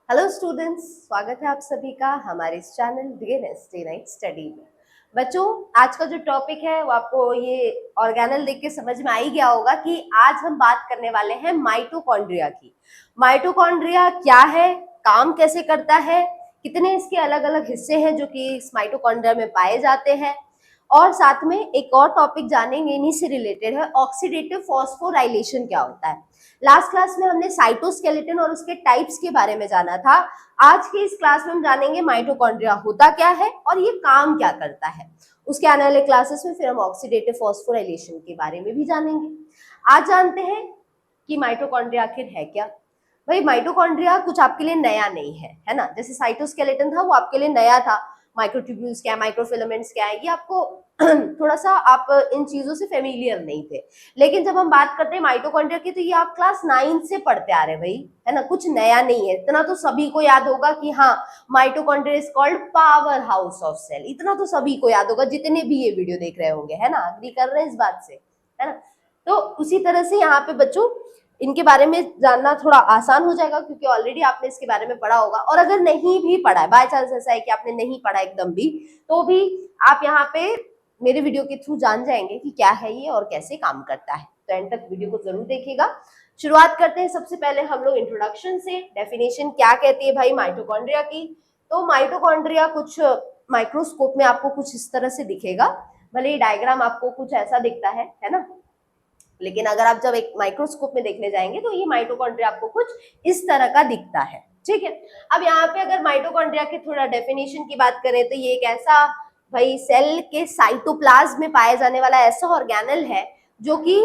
Hello students, स्वागत है आप सभी का हमारे इस चैनल डे नाइट स्टडी में। बच्चों, आज का जो टॉपिक है वो आपको ये ऑर्गेनल देख के समझ में आ ही गया होगा कि आज हम बात करने वाले हैं माइटोकॉन्ड्रिया की। माइटोकॉन्ड्रिया क्या है, काम कैसे करता है, कितने इसके अलग अलग हिस्से हैं जो कि इस माइटोकॉन्ड्रिया में पाए जाते हैं, और साथ में एक और टॉपिक जानेंगे इन्हीं से रिलेटेड है, ऑक्सीडेटिव फॉस्फोराइलेशन क्या होता है। लास्ट क्लास में हमने साइटोस्केलेटन और उसके टाइप्स के बारे में जाना था। आज के इस क्लास में हम जानेंगे माइटोकॉन्ड्रिया होता क्या है और ये काम क्या करता है। उसके आने वाले क्लासेस में फिर हम ऑक्सीडेटिव फॉस्फोराइलेशन के बारे में भी जानेंगे। आज जानते हैं कि माइटोकॉन्ड्रिया आखिर है क्या। भाई, माइटोकॉन्ड्रिया कुछ आपके लिए नया नहीं है ना। जैसे साइटोस्केलेटन था वो आपके लिए नया था, माइक्रोट्यूब्यूल्स क्या है, माइक्रोफिलामेंट्स क्या है, ये आपको थोड़ा सा आप इन चीजों से फेमिलियर नहीं थे। लेकिन जब हम बात करते हैं माइटोकॉन्ड्रिया की तो ये आप क्लास 9 से पढ़ते आ रहे हैं भाई, है ना। कुछ नया नहीं है, इतना तो सभी को याद होगा कि हाँ, mitochondria is called power house of cell. इतना तो सभी को याद होगा जितने भी ये वीडियो देख रहे होंगे, है ना। अग्री कर रहे हैं इस बात से, है ना। तो उसी तरह से यहाँ पे बच्चों इनके बारे में जानना थोड़ा आसान हो जाएगा क्योंकि ऑलरेडी आपने इसके बारे में पढ़ा होगा। और अगर नहीं भी पढ़ा है, बाय चांस ऐसा है कि आपने नहीं पढ़ा एकदम भी, तो भी आप यहाँ पे मेरे वीडियो के थ्रू जान जाएंगे कि क्या है ये और कैसे काम करता है। तो एंड तक वीडियो को जरूर देखिएगा। शुरुआत करते हैं सबसे पहले हम लोग इंट्रोडक्शन से। डेफिनेशन क्या कहती है भाई माइटोकॉन्ड्रिया की। तो माइटोकॉन्ड्रिया कुछ माइक्रोस्कोप में आपको कुछ इस तरह से दिखेगा। भले ही डायग्राम आपको कुछ ऐसा दिखता है ना, लेकिन अगर आप जब एक माइक्रोस्कोप में देखने जाएंगे तो ये माइटोकॉन्ड्रिया आपको कुछ इस तरह का दिखता है। ठीक है। अब यहाँ पे अगर माइटोकॉन्ड्रिया के थोड़ा डेफिनेशन की बात करें तो ये एक ऐसा भाई सेल के साइटोप्लाज्म में पाया जाने वाला ऐसा ऑर्गेनल है जो कि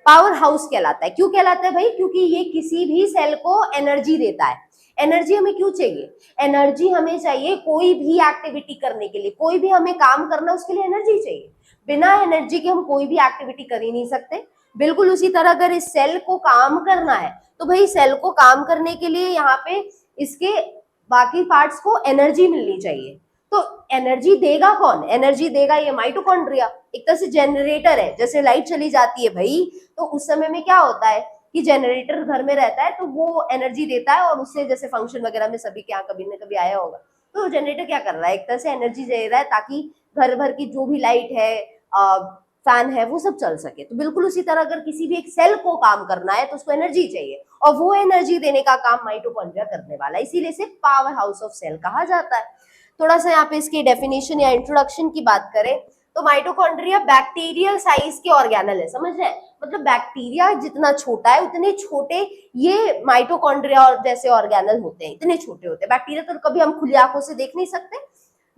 पावर हाउस कहलाता है। क्यों कहलाता है भाई? क्योंकि ये किसी भी सेल को एनर्जी देता है। एनर्जी हमें क्यों चाहिए? एनर्जी हमें चाहिए कोई भी एक्टिविटी करने के लिए, कोई भी हमें काम करना उसके लिए एनर्जी चाहिए। बिना एनर्जी के हम कोई भी एक्टिविटी कर ही नहीं सकते। बिल्कुल उसी तरह अगर इस सेल को काम करना है तो भाई सेल को काम करने के लिए यहाँ पे इसके बाकी पार्ट्स को एनर्जी मिलनी चाहिए। तो एनर्जी देगा कौन? एनर्जी देगा ये माइटोकॉन्ड्रिया। एक तरह से जनरेटर है। जैसे लाइट चली जाती है भाई, तो उस समय में क्या होता है कि जनरेटर घर में रहता है तो वो एनर्जी देता है, और उससे जैसे फंक्शन वगैरह में सभी के यहाँ कभी न कभी आया होगा। तो जनरेटर क्या कर रहा है? एक तरह से एनर्जी दे रहा है ताकि घर भर की जो भी लाइट है, फैन है, वो सब चल सके। तो बिल्कुल उसी तरह अगर किसी भी एक सेल को काम करना है तो उसको एनर्जी चाहिए, और वो एनर्जी देने का काम माइटोकॉन्ड्रिया करने वाला है। इसीलिए इसे पावर हाउस ऑफ सेल कहा जाता है। थोड़ा सा यहाँ पे इसकी डेफिनेशन या इंट्रोडक्शन की बात करें तो माइटोकॉन्ड्रिया बैक्टीरियल साइज के ऑर्गेनल है। समझ रहे हैं? मतलब बैक्टीरिया जितना छोटा है उतने छोटे ये माइटोकॉन्ड्रिया और जैसे ऑर्गेनल होते हैं, इतने छोटे होते हैं। बैक्टीरिया तो कभी हम खुली आंखों से देख नहीं सकते।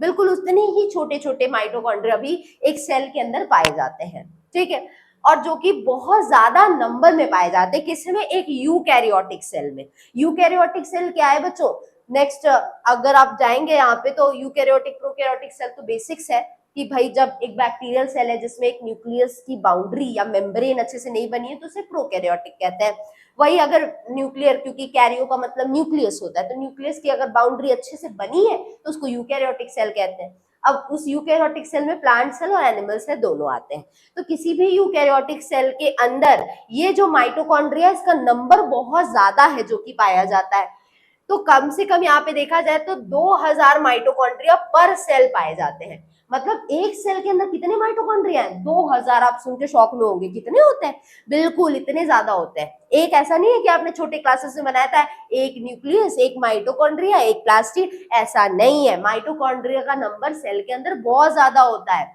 बिल्कुल उतने ही छोटे छोटे माइटोकॉन्ड्रिया भी एक सेल के अंदर पाए जाते हैं। ठीक है। और जो कि बहुत ज्यादा नंबर में पाए जाते हैं। किसमें? एक यूकैरियोटिक सेल में। यूकैरियोटिक सेल क्या है बच्चों? नेक्स्ट अगर आप जाएंगे यहाँ पे तो यूकैरियोटिक प्रोकैरियोटिक सेल तो बेसिक्स है कि भाई जब एक बैक्टीरियल सेल है जिसमें एक न्यूक्लियस की बाउंड्री या मेम्ब्रेन अच्छे से नहीं बनी है तो उसे प्रोकैरियोटिक कहते हैं। वही अगर न्यूक्लियर, क्योंकि कैरियो का मतलब न्यूक्लियस होता है, तो न्यूक्लियस की अगर बाउंड्री अच्छे से बनी है तो उसको यूकैरियोटिक सेल कहते हैं। अब उस यूकैरियोटिक सेल में प्लांट सेल और एनिमल सेल दोनों आते हैं। तो किसी भी यूकैरियोटिक सेल के अंदर ये जो माइटोकॉन्ड्रिया इसका नंबर बहुत ज्यादा है जो कि पाया जाता है। तो कम से कम यहाँ पे देखा जाए तो 2000 माइटोकॉन्ड्रिया पर सेल पाए जाते हैं। मतलब एक सेल के अंदर कितने माइटोकॉन्ड्रिया हैं? 2000। आप सुन के शौक में होंगे, कितने होते हैं? बिल्कुल इतने ज्यादा होते हैं। एक ऐसा नहीं है कि आपने छोटे क्लासेस में बनाया था एक न्यूक्लियस, एक माइटोकॉन्ड्रिया, एक प्लास्टिड, ऐसा नहीं है। माइटोकॉन्ड्रिया का नंबर सेल के अंदर बहुत ज्यादा होता है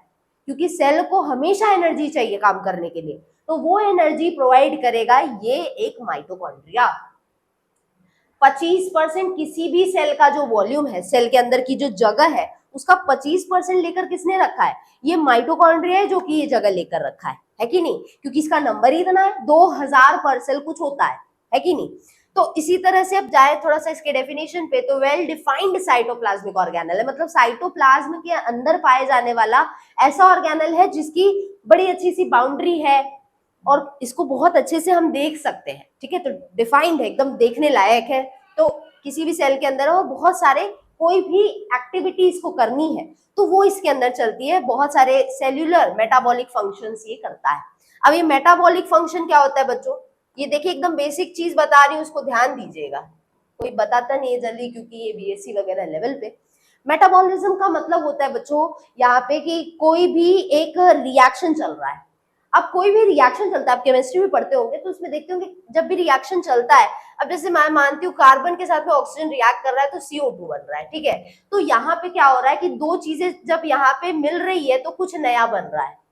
क्योंकि सेल को हमेशा एनर्जी चाहिए काम करने के लिए, तो वो एनर्जी प्रोवाइड करेगा ये एक माइटोकॉन्ड्रिया। 25% किसी भी सेल का जो वॉल्यूम है, सेल के अंदर की जो जगह है, उसका 25% लेकर किसने रखा है? ये माइटोकॉन्ड्रिया है जो कि ये जगह लेकर रखा है कि नहीं? क्योंकि इसका नंबर ही इतना है, 2000 पर सेल कुछ होता है कि नहीं? तो इसी तरह से अब जाए थोड़ा सा इसके डेफिनेशन पे, तो वेल डिफाइंड साइटोप्लाज्मिक ऑर्गेनल है। मतलब साइटोप्लाज्म के अंदर पाए जाने वाला ऐसा ऑर्गेनल है जिसकी बड़ी अच्छी सी बाउंड्री है और इसको बहुत अच्छे से हम देख सकते हैं। ठीक है। तो डिफाइंड है, एकदम देखने लायक है। तो किसी भी सेल के अंदर और बहुत सारे कोई भी एक्टिविटी इसको करनी है तो वो इसके अंदर चलती है। बहुत सारे सेल्यूलर मेटाबॉलिक फंक्शंस ये करता है। अब ये मेटाबॉलिक फंक्शन क्या होता है बच्चों? ये देखिए एकदम बेसिक चीज बता रही हूँ, उसको ध्यान दीजिएगा। कोई बताता नहीं है जल्दी, क्योंकि ये बीएससी वगैरह लेवल पे। मेटाबॉलिज्म का मतलब होता है बच्चों यहाँ पे कि कोई भी एक रिएक्शन चल रहा है। अब कोई भी रिएक्शन चलता है, आप केमिस्ट्री में पढ़ते होंगे तो उसमें देखते होंगे जब भी रिएक्शन चलता है, अब जैसे मैं मानती हूँ कार्बन के साथ में ऑक्सीजन रिएक्ट कर रहा है तो CO2 बन रहा है, ठीक है। तो यहाँ पे क्या हो रहा है कि दो चीजें जब यहाँ पे मिल रही है तो कुछ नया बन रहा है।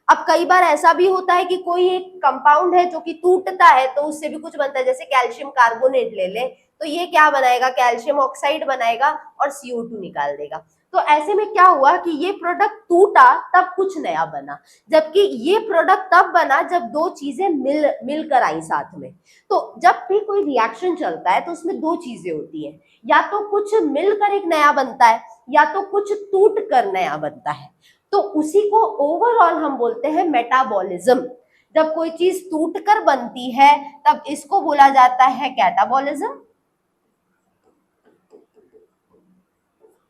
अब कई बार ऐसा भी होता है कि कोई एक कंपाउंड है जो कि टूटता है तो उससे भी कुछ बनता है, जैसे कैल्शियम कार्बोनेट ले ले तो ये क्या बनाएगा, कैल्शियम ऑक्साइड बनाएगा और CO2 निकाल देगा। तो ऐसे में क्या हुआ कि ये प्रोडक्ट टूटा तब कुछ नया बना, जबकि ये प्रोडक्ट तब बना जब दो चीजें मिलकर आई साथ में। तो जब भी कोई रिएक्शन चलता है तो उसमें दो चीजें होती है, या तो कुछ मिलकर एक नया बनता है या तो कुछ टूट कर नया बनता है। तो उसी को ओवरऑल हम बोलते हैं मेटाबॉलिज्म। जब कोई चीज टूटकर बनती है तब इसको बोला जाता है कैटाबॉलिज्म,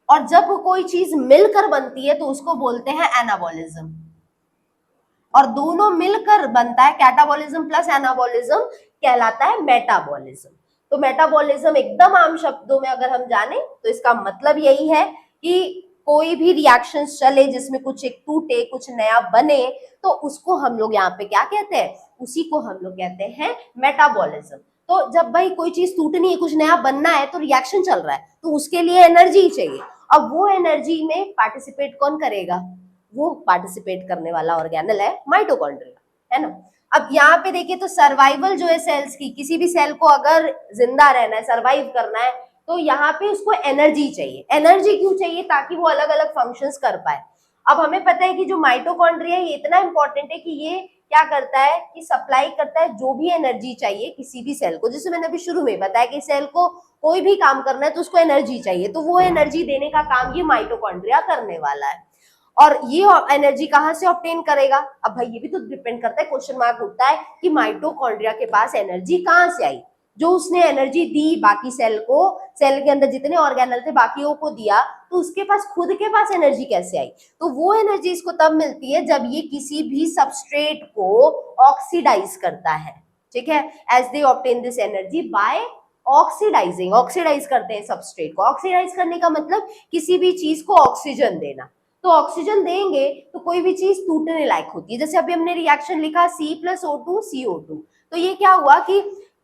और जब कोई चीज मिलकर बनती है तो उसको बोलते हैं एनाबॉलिज्म। और दोनों मिलकर बनता है, कैटाबॉलिज्म प्लस एनाबॉलिज्म कहलाता है मेटाबॉलिज्म। तो मेटाबॉलिज्म एकदम आम शब्दों में अगर हम जाने तो इसका मतलब यही है कि कोई भी रिएक्शन चले जिसमें कुछ एक टूटे कुछ नया बने तो उसको हम लोग यहाँ पे क्या कहते हैं, उसी को हम लोग कहते हैं मेटाबॉलिज्म। तो जब भाई कोई चीज टूटनी है कुछ नया बनना है तो रिएक्शन चल रहा है तो उसके लिए एनर्जी चाहिए। अब वो एनर्जी में पार्टिसिपेट कौन करेगा, वो पार्टिसिपेट करने वाला ऑर्गेनल है माइटोकॉन्ड्रिया, है ना। अब यहाँ पे देखिए तो सर्वाइवल जो है सेल्स की, किसी भी सेल को अगर जिंदा रहना है सर्वाइव करना है तो यहाँ पे उसको एनर्जी चाहिए। एनर्जी क्यों चाहिए, ताकि वो अलग अलग फंक्शंस कर पाए। अब हमें पता है कि जो माइटोकॉन्ड्रिया है ये इतना इंपॉर्टेंट है कि ये क्या करता है कि सप्लाई करता है जो भी एनर्जी चाहिए किसी भी सेल को। जैसे मैंने अभी शुरू में बताया कि सेल को कोई भी काम करना है तो उसको एनर्जी चाहिए, तो वो एनर्जी देने का काम ये माइटोकॉन्ड्रिया करने वाला है। और ये एनर्जी कहाँ से ऑब्टेन करेगा, अब भाई ये भी तो डिपेंड करता है, क्वेश्चन मार्क उठता है कि माइटोकॉन्ड्रिया के पास एनर्जी कहाँ से आई। जो उसने एनर्जी दी बाकी सेल को, सेल के अंदर जितने ऑर्गेनल थे बाकियों को दिया, तो उसके पास खुद के पास एनर्जी कैसे आई। तो वो एनर्जी इसको तब मिलती है जब ये किसी भी सबस्ट्रेट को ऑक्सीडाइज करता है, ठीक है। As they obtain this energy by oxidizing, oxidize करते हैं सबस्ट्रेट को। ऑक्सीडाइज करने का मतलब किसी भी चीज को ऑक्सीजन देना। तो ऑक्सीजन देंगे तो कोई भी चीज टूटने लायक होती है। जैसे अभी हमने रिएक्शन लिखा C+O2 CO2, तो ये क्या हुआ कि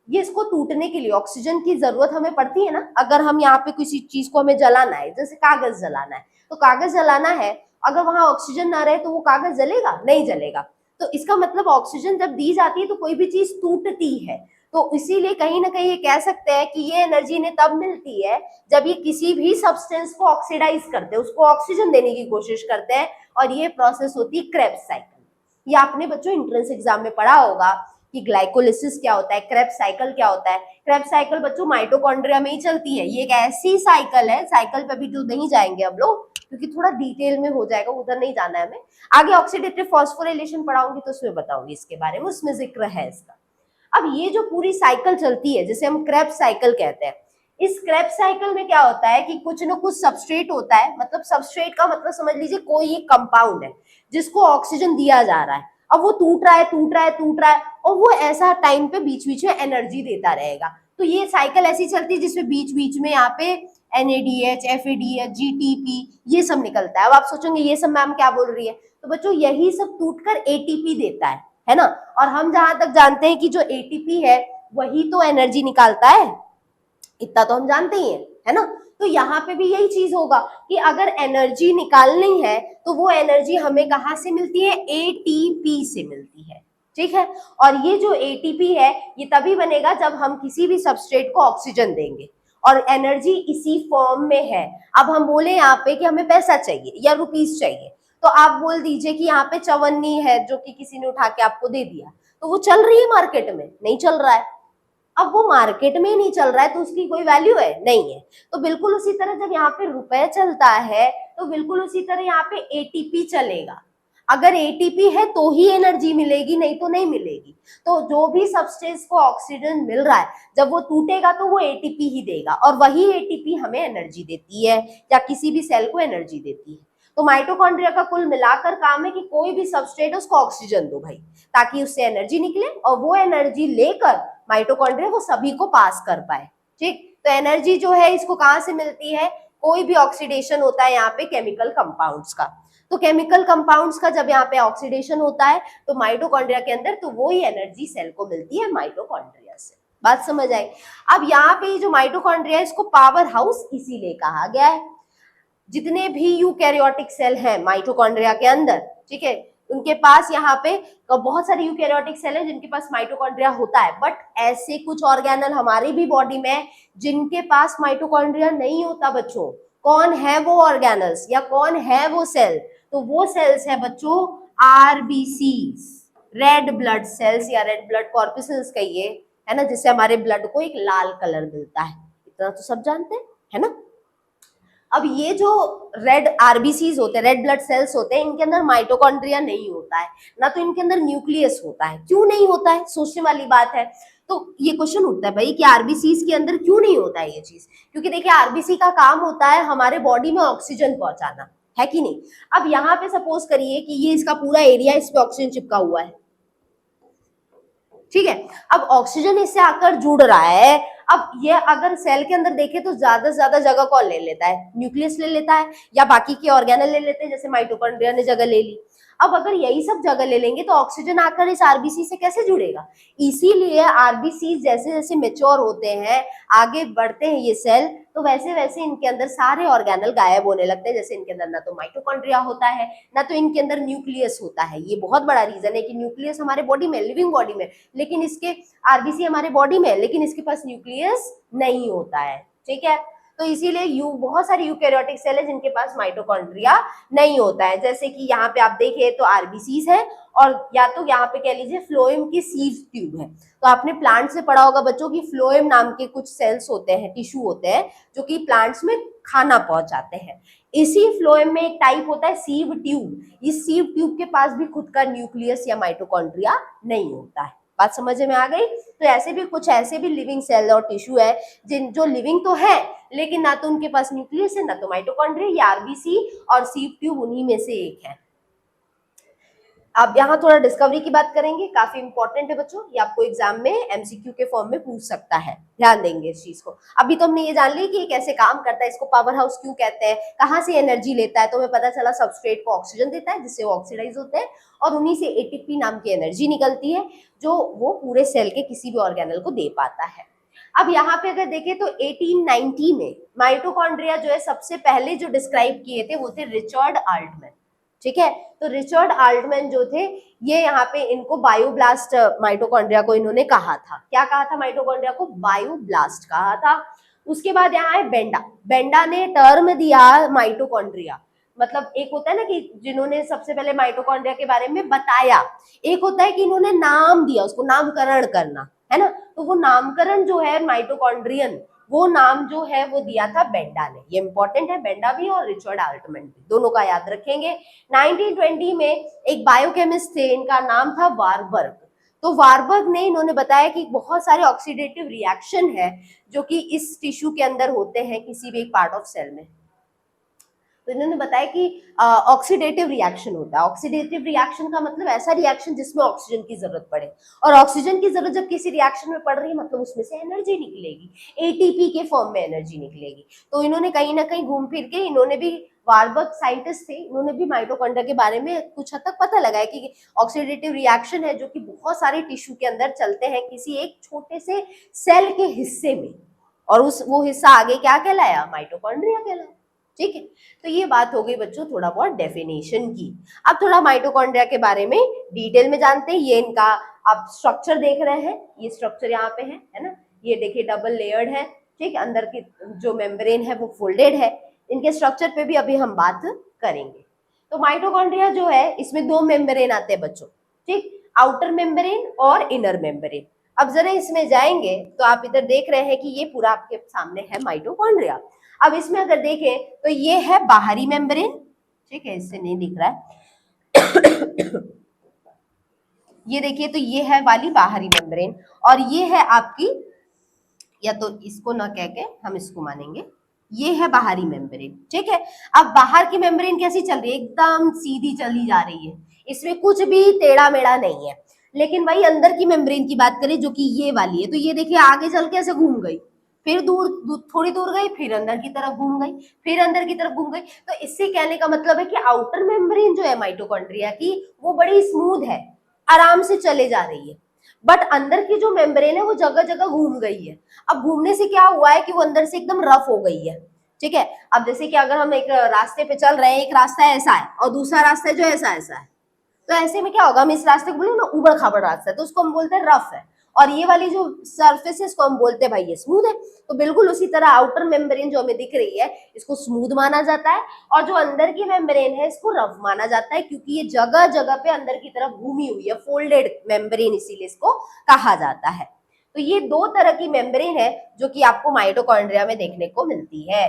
ये इसको टूटने के लिए ऑक्सीजन की जरूरत हमें पड़ती है ना। अगर हम यहाँ पे किसी चीज को हमें जलाना है, जैसे कागज जलाना है, तो कागज जलाना है, अगर वहां ऑक्सीजन ना रहे तो वो कागज जलेगा, नहीं जलेगा। तो इसका मतलब ऑक्सीजन जब दी जाती है तो कोई भी चीज टूटती है। तो इसीलिए कहीं ना कहीं ये कह सकते हैं कि ये एनर्जी इन्हें तब मिलती है जब ये किसी भी सब्सटेंस को ऑक्सीडाइज करते हैं, उसको ऑक्सीजन देने की कोशिश करते हैं, और ये प्रोसेस होती है क्रेब्स साइकिल। ये आपने बच्चों एंट्रेंस एग्जाम में पढ़ा होगा कि ग्लाइकोलिसिस क्या होता है, क्रेब्स साइकिल क्या होता है। क्रेब्स साइकिल बच्चों माइटोकॉन्ड्रिया में ही चलती है। ये एक ऐसी साइकिल है, साइकिल पे भी तो नहीं जाएंगे हम लोग क्योंकि थोड़ा डिटेल में हो जाएगा, उधर नहीं जाना है हमें। आगे ऑक्सीडेटिव फॉस्फोरिलेशन पढ़ाऊंगी तो उसमें बताऊंगी इसके बारे में, उसमें जिक्र है इसका। अब ये जो पूरी साइकिल चलती है जिसे हम क्रेब्स साइकिल कहते हैं, इस क्रेब्स साइकिल में क्या होता है कि कुछ ना कुछ सबस्ट्रेट होता है। मतलब सबस्ट्रेट का मतलब समझ लीजिए कोई एक कंपाउंड है जिसको ऑक्सीजन दिया जा रहा है। अब वो टूट रहा है टूट रहा है टूट रहा है, और वो ऐसा टाइम पे बीच बीच में एनर्जी देता रहेगा। तो ये साइकिल ऐसी चलती है जिसमें बीच बीच में यहाँ पे NADH, FADH, GTP ये सब निकलता है। अब आप सोचेंगे ये सब मैम क्या बोल रही है, तो बच्चों यही सब टूटकर ATP देता है ना। और हम जहां तक जानते हैं कि जो ATP है वही तो एनर्जी निकालता है, इतना तो हम जानते ही हैं, है ना। तो यहाँ पे भी यही चीज होगा कि अगर एनर्जी निकालनी है तो वो एनर्जी हमें कहाँ से मिलती है, ATP से मिलती है, ठीक है। और ये जो ATP है ये तभी बनेगा जब हम किसी भी सबस्ट्रेट को ऑक्सीजन देंगे, और एनर्जी इसी फॉर्म में है। अब हम बोले यहाँ पे कि हमें पैसा चाहिए या रुपीस चाहिए, तो आप बोल दीजिए कि यहाँ पे चवन्नी है जो कि किसी ने उठा के आपको दे दिया, तो वो चल रही है मार्केट में, नहीं चल रहा है। अब वो मार्केट में ही नहीं चल रहा है तो उसकी कोई वैल्यू है नहीं है। तो बिल्कुल उसी तरह जब यहाँ पे रुपए चलता है तो बिल्कुल उसी तरह यहाँ पे ATP चलेगा। अगर ATP है तो ही एनर्जी मिलेगी, नहीं तो नहीं मिलेगी। तो जो भी सब्सटेंस को ऑक्सीजन मिल रहा है जब वो टूटेगा तो वो ATP ही देगा, और वही ATP हमें एनर्जी देती है या किसी भी सेल को एनर्जी देती है। तो माइटोकॉन्ड्रिया का कुल मिलाकर काम है कि कोई भी सबस्ट्रेट है उसको ऑक्सीजन दो भाई, ताकि उससे एनर्जी निकले और वो एनर्जी लेकर माइटोकॉन्ड्रिया वो सभी को पास कर पाए, ठीक। तो एनर्जी जो है इसको कहाँ से मिलती है, कोई भी ऑक्सीडेशन होता है यहाँ पे केमिकल कंपाउंड्स का, तो केमिकल कंपाउंड्स का जब यहाँ पे ऑक्सीडेशन होता है तो माइटोकॉन्ड्रिया के अंदर, तो वो ही एनर्जी सेल को मिलती है माइटोकॉन्ड्रिया से। बात समझ आई। अब यहाँ पे जो माइटोकॉन्ड्रिया है इसको पावर हाउस इसीलिए कहा गया है। जितने भी यूकैरियोटिक सेल हैं माइटोकॉन्ड्रिया के अंदर, ठीक है, उनके पास यहाँ पे बहुत सारे यूकैरियोटिक सेल हैं जिनके पास माइटोकॉन्ड्रिया होता है, बट ऐसे कुछ ऑर्गेनल हमारी भी बॉडी में जिनके पास माइटोकॉन्ड्रिया नहीं होता बच्चों। कौन है वो ऑर्गेनल्स या कौन है वो सेल, तो वो सेल्स है बच्चों आरबीसी, रेड ब्लड सेल्स या रेड ब्लड कॉर्पसेल्स कहिए, है ना, जिससे हमारे ब्लड को एक लाल कलर मिलता है, इतना तो सब जानते हैं, है ना। अब ये जो रेड आरबीसीज होते हैं, रेड ब्लड सेल्स होते हैं, इनके अंदर माइटोकॉन्ड्रिया नहीं होता है, ना तो इनके अंदर न्यूक्लियस होता है। क्यों नहीं होता है, सोचने वाली बात है। तो ये क्वेश्चन उठता है भाई कि आरबीसीज के अंदर क्यों नहीं होता है ये चीज, क्योंकि देखिए आरबीसी का काम होता है हमारे बॉडी में ऑक्सीजन पहुंचाना, है कि नहीं। अब यहाँ पे सपोज करिए कि ये इसका पूरा एरिया, इस पे ऑक्सीजन चिपका हुआ है, ठीक है। अब ऑक्सीजन इससे आकर जुड़ रहा है। अब ये अगर सेल के अंदर देखे तो ज्यादा से ज्यादा जगह कौन ले लेता है, न्यूक्लियस ले लेता है या बाकी के ऑर्गेनल ले लेते हैं, जैसे माइटोकॉन्ड्रिया ने जगह ले ली। अब अगर यही सब जगह ले लेंगे तो ऑक्सीजन आकर इस आरबीसी से कैसे जुड़ेगा। इसीलिए आरबीसी जैसे जैसे मेच्योर होते हैं, आगे बढ़ते हैं ये सेल, तो वैसे वैसे इनके अंदर सारे ऑर्गेनल गायब होने लगते हैं। जैसे इनके अंदर ना तो माइटोकॉन्ड्रिया होता है, ना तो इनके अंदर न्यूक्लियस होता है। ये बहुत बड़ा रीजन है कि न्यूक्लियस हमारे बॉडी में, लिविंग बॉडी में, लेकिन इसके आरबीसी हमारे बॉडी में, लेकिन इसके पास न्यूक्लियस नहीं होता है, ठीक है। तो इसीलिए बहुत सारे यूकैरियोटिक सेल है जिनके पास माइटोकॉन्ड्रिया नहीं होता है। जैसे कि यहाँ पे आप देखिए तो आरबीसीज है, और या तो यहाँ पे कह लीजिए फ्लोएम की सीव ट्यूब है। तो आपने प्लांट से पढ़ा होगा बच्चों की फ्लोएम नाम के कुछ सेल्स होते हैं, टिश्यू होते हैं, जो कि प्लांट्स में खाना पहुंचाते हैं। इसी फ्लोएम में एक टाइप होता है सीव ट्यूब। इस सीव ट्यूब के पास भी खुद का न्यूक्लियस या माइटोकॉन्ड्रिया नहीं होता है। बात समझ में आ गई। तो ऐसे भी कुछ ऐसे भी लिविंग सेल और टिश्यू है जिन जो लिविंग तो है, लेकिन ना तो उनके पास न्यूक्लियस है, ना तो माइटोकॉन्ड्रिया, या आरबीसी और सीव ट्यूब उन्हीं में से एक है। अब यहाँ थोड़ा डिस्कवरी की बात करेंगे, काफी इंपॉर्टेंट है बच्चों, ये आपको एग्जाम में एमसीक्यू के फॉर्म में पूछ सकता है, ध्यान देंगे इस चीज को। अभी तो हमने ये जान ली कि ये कैसे काम करता है, इसको पावर हाउस क्यों कहते हैं, कहाँ से एनर्जी लेता है। तो हमें पता चला सबस्ट्रेट को ऑक्सीजन देता है जिससे वो ऑक्सीडाइज होते हैं, और उन्हीं से एटीपी नाम की एनर्जी निकलती है जो वो पूरे सेल के किसी भी ऑर्गेनल को दे पाता है। अब यहाँ पे अगर देखें तो 1890 में माइटोकॉन्ड्रिया जो है सबसे पहले जो डिस्क्राइब किए थे वो थे रिचर्ड आल्टमैन, ठीक है। तो रिचर्ड आल्टमैन जो थे ये यहाँ पे इनको बायोब्लास्ट माइटोकॉन्ड्रिया को इन्होंने कहा था। क्या कहा था माइटोकॉन्ड्रिया को, बायोब्लास्ट कहा था। उसके बाद यहाँ है बेंडा। बेंडा ने टर्म दिया माइटोकॉन्ड्रिया, मतलब एक होता है ना कि जिन्होंने सबसे पहले माइटोकॉन्ड्रिया के बारे में बताया, एक होता है कि इन्होंने नाम दिया, उसको नामकरण करना, है ना। तो वो नामकरण जो है माइटोकॉन्ड्रियन, वो नाम जो है वो दिया था बेंडा ने। ये इंपॉर्टेंट है, बेंडा भी और रिचर्ड आल्टमैन भी, दोनों का याद रखेंगे। 1920 में एक बायोकेमिस्ट थे, इनका नाम था वारबर्ग। तो वारबर्ग ने इन्होंने बताया कि बहुत सारे ऑक्सीडेटिव रिएक्शन है जो कि इस टिश्यू के अंदर होते हैं किसी भी एक पार्ट ऑफ सेल में। तो इन्होंने बताया कि ऑक्सीडेटिव रिएक्शन होता है। ऑक्सीडेटिव रिएक्शन का मतलब ऐसा रिएक्शन जिसमें ऑक्सीजन की जरूरत पड़े, और ऑक्सीजन की जरूरत जब किसी रिएक्शन में पड़ रही है मतलब उसमें से एनर्जी निकलेगी, एटीपी के फॉर्म में एनर्जी निकलेगी। तो इन्होंने कहीं ना कहीं घूम फिर के, इन्होंने भी, वारबर्ग साइंटिस्ट थे, इन्होंने भी माइटोकॉन्ड्रिया के बारे में कुछ हद तक पता लगाया कि ऑक्सीडेटिव रिएक्शन है जो कि बहुत सारे टिश्यू के अंदर चलते हैं किसी एक छोटे से सेल के हिस्से में, और वो हिस्सा आगे क्या कहलाया, माइटोकॉन्ड्रिया कहलाया, ठीक है। तो ये बात हो गई बच्चों थोड़ा बहुत डेफिनेशन की। अब थोड़ा माइटोकॉन्ड्रिया के बारे में डिटेल में जानते हैं। ये इनका आप स्ट्रक्चर देख रहे हैं, ये स्ट्रक्चर यहाँ पे है ना, ये देखिए डबल लेयर्ड है, ठीक है। अंदर की जो मेम्ब्रेन है वो फोल्डेड है। इनके स्ट्रक्चर पे भी अभी हम बात करेंगे। तो माइटोकॉन्ड्रिया जो है इसमें दो मेम्ब्रेन आते हैं बच्चों, ठीक, आउटर मेम्ब्रेन और इनर मेम्ब्रेन। अब जरा इसमें जाएंगे तो आप इधर देख रहे हैं कि ये पूरा आपके सामने है माइटोकॉन्ड्रिया। अब इसमें अगर देखें तो ये है बाहरी मेम्ब्रेन, ठीक है, इससे नहीं दिख रहा है ये देखिए, तो ये है वाली बाहरी मेम्ब्रेन, और ये है आपकी, या तो इसको ना कह के हम इसको मानेंगे, ये है बाहरी मेम्ब्रेन, ठीक है। अब बाहर की मेम्ब्रेन कैसी चल रही है, एकदम सीधी चली जा रही है, इसमें कुछ भी टेढ़ा मेढ़ा नहीं है। लेकिन वही अंदर की मेम्ब्रेन की बात करें जो कि ये वाली है, तो ये देखिए आगे चल के ऐसे घूम गई, फिर थोड़ी दूर गई, फिर अंदर की तरफ घूम गई, फिर अंदर की तरफ घूम गई। तो इससे कहने का मतलब है कि आउटर मेम्ब्रेन जो है माइटोकॉन्ड्रिया की वो बड़ी स्मूथ है, आराम से चले जा रही है। बट अंदर की जो मेम्ब्रेन है वो जगह जगह घूम गई है। अब घूमने से क्या हुआ है कि वो अंदर से एकदम रफ हो गई है। ठीक है, अब जैसे कि अगर हम एक रास्ते पे चल रहे हैं, एक रास्ता ऐसा है और दूसरा रास्ता जो ऐसा ऐसा है, तो ऐसे में क्या होगा, हम इस रास्ते को बोले ना उबड़ खाबड़ रास्ता है, तो उसको हम बोलते हैं रफ है, और ये वाली जो सरफेस है इसको हम बोलते हैं भाई ये स्मूथ है। तो बिल्कुल उसी तरह आउटर मेम्ब्रेन जो हमें दिख रही है इसको स्मूथ माना जाता है, और जो अंदर की मेम्ब्रेन है इसको रफ माना जाता है, क्योंकि ये जगह जगह पे अंदर की तरफ घूमी हुई है, फोल्डेड मेम्ब्रेन इसीलिए इसको कहा जाता है। तो ये दो तरह की मेम्ब्रेन है जो कि आपको माइटोकॉन्ड्रिया में देखने को मिलती है।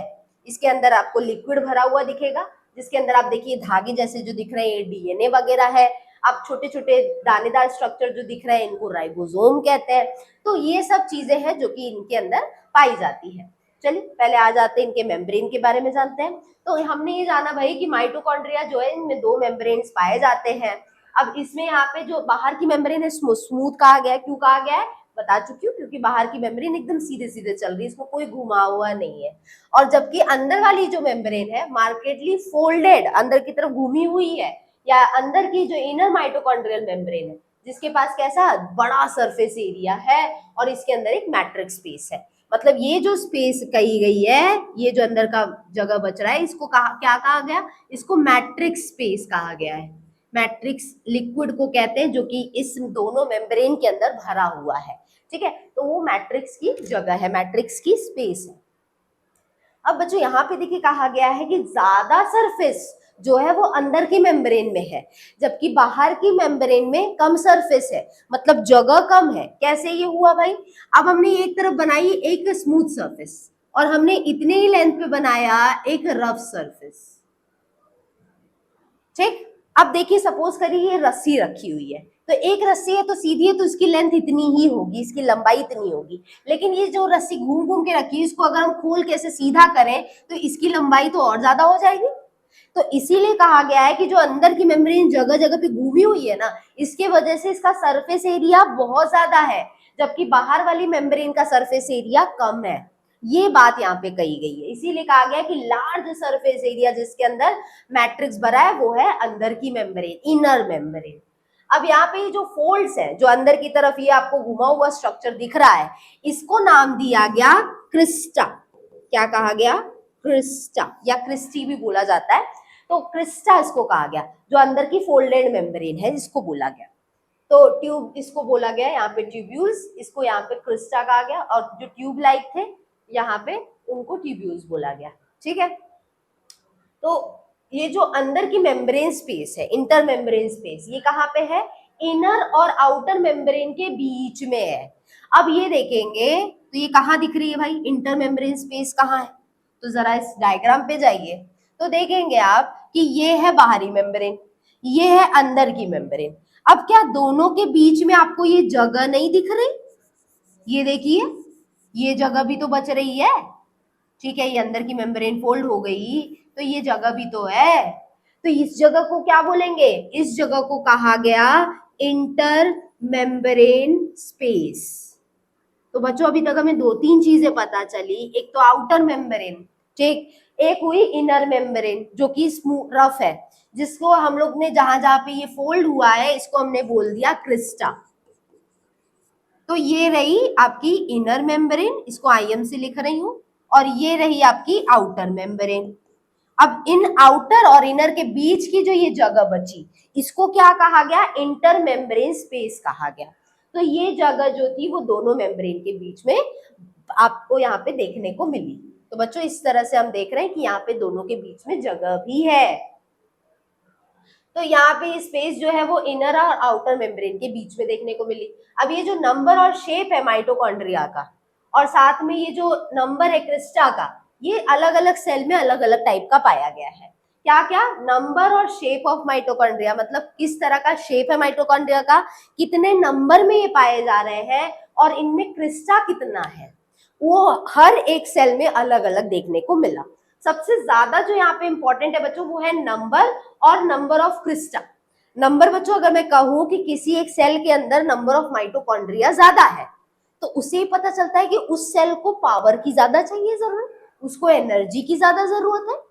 इसके अंदर आपको लिक्विड भरा हुआ दिखेगा, जिसके अंदर आप देखिए धागे जैसे जो दिख रहे हैं डीएनए वगैरह है। अब छोटे छोटे दानेदार स्ट्रक्चर जो दिख रहे हैं इनको राइबोसोम कहते हैं। तो ये सब चीजें हैं जो कि इनके अंदर पाई जाती है। चलिए पहले आ जाते हैं इनके मेम्ब्रेन के बारे में जानते हैं। तो हमने ये जाना भाई कि माइटोकॉन्ड्रिया जो है इनमें दो मेम्ब्रेन्स पाए जाते हैं। अब इसमें यहाँ पे जो बाहर की मेम्ब्रेन है स्मूथ कहा गया है। क्यों कहा गया है बता चुकी हूँ, क्योंकि बाहर की मेम्ब्रेन एकदम सीधे सीधे चल रही है, इसमें कोई घुमा हुआ नहीं है। और जबकि अंदर वाली जो मेम्ब्रेन है मार्केटली फोल्डेड, अंदर की तरफ घूमी हुई है, या अंदर की जो इनर माइटोकॉन्ड्रियल मेम्ब्रेन है जिसके पास कैसा बड़ा सरफेस एरिया है और इसके अंदर एक मैट्रिक्स स्पेस है। मतलब ये जो स्पेस कही गई है, ये जो अंदर का जगह बच रहा है, इसको क्या कहा गया, इसको मैट्रिक्स स्पेस कहा गया है। मैट्रिक्स लिक्विड को कहते हैं जो कि इस दोनों मेम्ब्रेन के अंदर भरा हुआ है। ठीक है, तो वो मैट्रिक्स की जगह है, मैट्रिक्स की स्पेस है। अब बच्चों यहाँ पे देखिए कहा गया है कि ज्यादा सरफेस जो है वो अंदर की मेम्ब्रेन में है, जबकि बाहर की मेम्ब्रेन में कम सरफेस है, मतलब जगह कम है। कैसे ये हुआ भाई, अब हमने एक तरफ बनाई एक स्मूथ सरफेस और हमने इतने ही लेंथ पे बनाया एक रफ सरफेस। ठीक, अब देखिए सपोज करिए ये रस्सी रखी हुई है, तो एक रस्सी है तो सीधी है तो इसकी लेंथ इतनी ही होगी, इसकी लंबाई इतनी होगी। लेकिन ये जो रस्सी घूम घूम के रखी है इसको अगर हम खोल के ऐसे सीधा करें तो इसकी लंबाई तो और ज्यादा हो जाएगी। तो इसीलिए कहा गया है कि जो अंदर की मेम्ब्रेन जगह जगह पे घूमी हुई है ना, इसके वजह से इसका सरफेस एरिया बहुत ज्यादा है, जबकि बाहर वाली मेम्ब्रेन का सरफेस एरिया कम है। ये बात यहाँ पे कही गई है, इसीलिए कहा गया कि लार्ज सरफेस एरिया जिसके अंदर मैट्रिक्स भरा है वो है अंदर की मेम्ब्रेन, इनर मेम्ब्रेन। अब यहाँ पे जो फोल्ड्स है, जो अंदर की तरफ ये आपको घुमा हुआ स्ट्रक्चर दिख रहा है, इसको नाम दिया गया क्रिस्टा। क्या कहा गया, क्रिस्टा, या क्रिस्टी भी बोला जाता है। तो क्रिस्टा इसको कहा गया, जो अंदर की फोल्डेड मेम्ब्रेन है इसको बोला गया। तो ट्यूब इसको बोला गया, यहाँ पे ट्यूब्यूल्स, इसको यहाँ पे क्रिस्टा कहा गया, और जो ट्यूब लाइक थे यहाँ पे उनको ट्यूब्यूल्स बोला गया। ठीक है, तो ये जो अंदर की मेम्ब्रेन स्पेस है, इंटर मेम्ब्रेन स्पेस, ये कहाँ पे है, इनर और आउटर मेम्ब्रेन के बीच में है। अब ये देखेंगे तो ये कहाँ दिख रही है भाई, इंटर मेम्ब्रेन स्पेस कहाँ है, तो जरा इस डायग्राम पे जाइए तो देखेंगे आप कि ये है बाहरी मेम्ब्रेन, ये है अंदर की मेम्ब्रेन। अब क्या दोनों के बीच में आपको ये जगह नहीं दिख रही, ये देखिए ये जगह भी तो बच रही है। ठीक है, ये अंदर की मेम्ब्रेन फोल्ड हो गई तो ये जगह भी तो है, तो इस जगह को क्या बोलेंगे, इस जगह को कहा गया इंटर मेम्ब्रेन स्पेस। तो बच्चों अभी तक हमें दो तीन चीजें पता चली, एक तो आउटर मेम्ब्रेन, ठीक, एक हुई इनर मेम्ब्रेन जो कि स्मूथ रफ है, जिसको हम लोग ने जहां जहां पे ये फोल्ड हुआ है इसको हमने बोल दिया क्रिस्टा। तो ये रही आपकी इनर मेम्ब्रेन, इसको आईएम से लिख रही हूं, और ये रही आपकी आउटर मेम्ब्रेन। अब इन आउटर और इनर के बीच की जो ये जगह बची इसको क्या कहा गया, इंटर मेम्ब्रेन स्पेस कहा गया। तो ये जगह जो थी वो दोनों मेम्ब्रेन के बीच में आपको यहाँ पे देखने को मिली। तो बच्चों इस तरह से हम देख रहे हैं कि यहाँ पे दोनों के बीच में जगह भी है। तो यहाँ पे स्पेस जो है वो इनर और आउटर मेम्ब्रेन के बीच में देखने को मिली। अब ये जो नंबर और शेप है माइटोकॉन्ड्रिया का, और साथ में ये जो नंबर है क्रिस्टा का, ये अलग अलग सेल में अलग अलग टाइप का पाया गया है। क्या क्या, नंबर और शेप ऑफ माइटोकॉन्ड्रिया, मतलब किस तरह का शेप है माइटोकॉन्ड्रिया का, कितने नंबर में ये पाए जा रहे हैं, और इनमें क्रिस्टा कितना है, वो हर एक सेल में अलग अलग देखने को मिला। सबसे ज्यादा जो यहाँ पे इंपॉर्टेंट है बच्चों वो है नंबर और नंबर ऑफ क्रिस्टा। नंबर बच्चों अगर मैं कहूं कि किसी एक सेल के अंदर नंबर ऑफ माइटोकॉन्ड्रिया ज्यादा है, तो उसे पता चलता है कि उस सेल को पावर की ज्यादा चाहिए जरूरत, उसको एनर्जी की ज्यादा जरूरत है।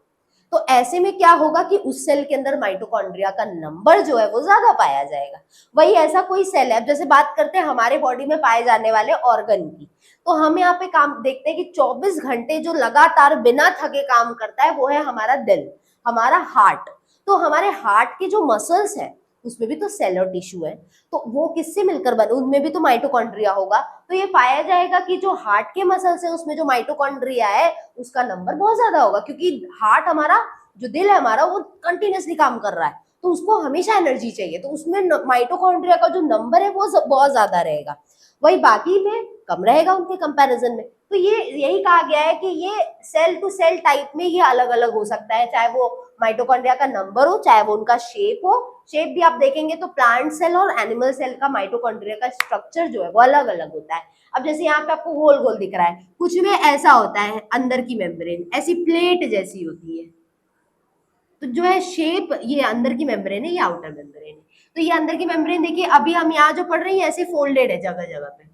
तो ऐसे में क्या होगा कि उस सेल के अंदर माइटोकॉन्ड्रिया का नंबर जो है वो ज्यादा पाया जाएगा। वही ऐसा कोई सेल है, अब जैसे बात करते हैं हमारे बॉडी में पाए जाने वाले ऑर्गन की, तो हम यहाँ पे काम देखते हैं कि 24 घंटे जो लगातार बिना थके काम करता है वो है हमारा दिल, हमारा हार्ट। तो हमारे हार्ट के जो मसल्स है उसमें भी तो सेल और टिश्यू है, तो वो किससे मिलकर बने, उनमें भी तो माइटोकॉन्ड्रिया होगा। तो ये पाया जाएगा कि जो हार्ट के मसल्स है उसमें जो माइटोकॉन्ड्रिया है उसका नंबर बहुत ज्यादा होगा, क्योंकि हार्ट हमारा, जो दिल है हमारा, वो कंटिन्यूसली काम कर रहा है, तो उसको हमेशा एनर्जी चाहिए, तो उसमें माइटोकॉन्ड्रिया का जो नंबर है वो बहुत ज्यादा रहेगा, वही बाकी में कम रहेगा उनके कंपैरिजन में। तो ये यही कहा गया है कि ये सेल टू सेल टाइप में ये अलग अलग हो सकता है, चाहे वो माइटोकॉन्ड्रिया का नंबर हो, चाहे वो उनका शेप हो। शेप भी आप देखेंगे तो प्लांट सेल और एनिमल सेल का माइटोकॉन्ड्रिया का स्ट्रक्चर जो है वो अलग अलग होता है। अब जैसे यहाँ पे आपको गोल गोल दिख रहा है, कुछ में ऐसा होता है, अंदर की मेम्ब्रेन ऐसी प्लेट जैसी होती है, तो जो है शेप, ये अंदर की मेम्ब्रेन है, ये आउटर मेम्ब्रेन है। तो ये अंदर की मेम्ब्रेन देखिए, अभी हम यहाँ जो पढ़ रहे हैं ऐसे फोल्डेड है जगह जगह पे,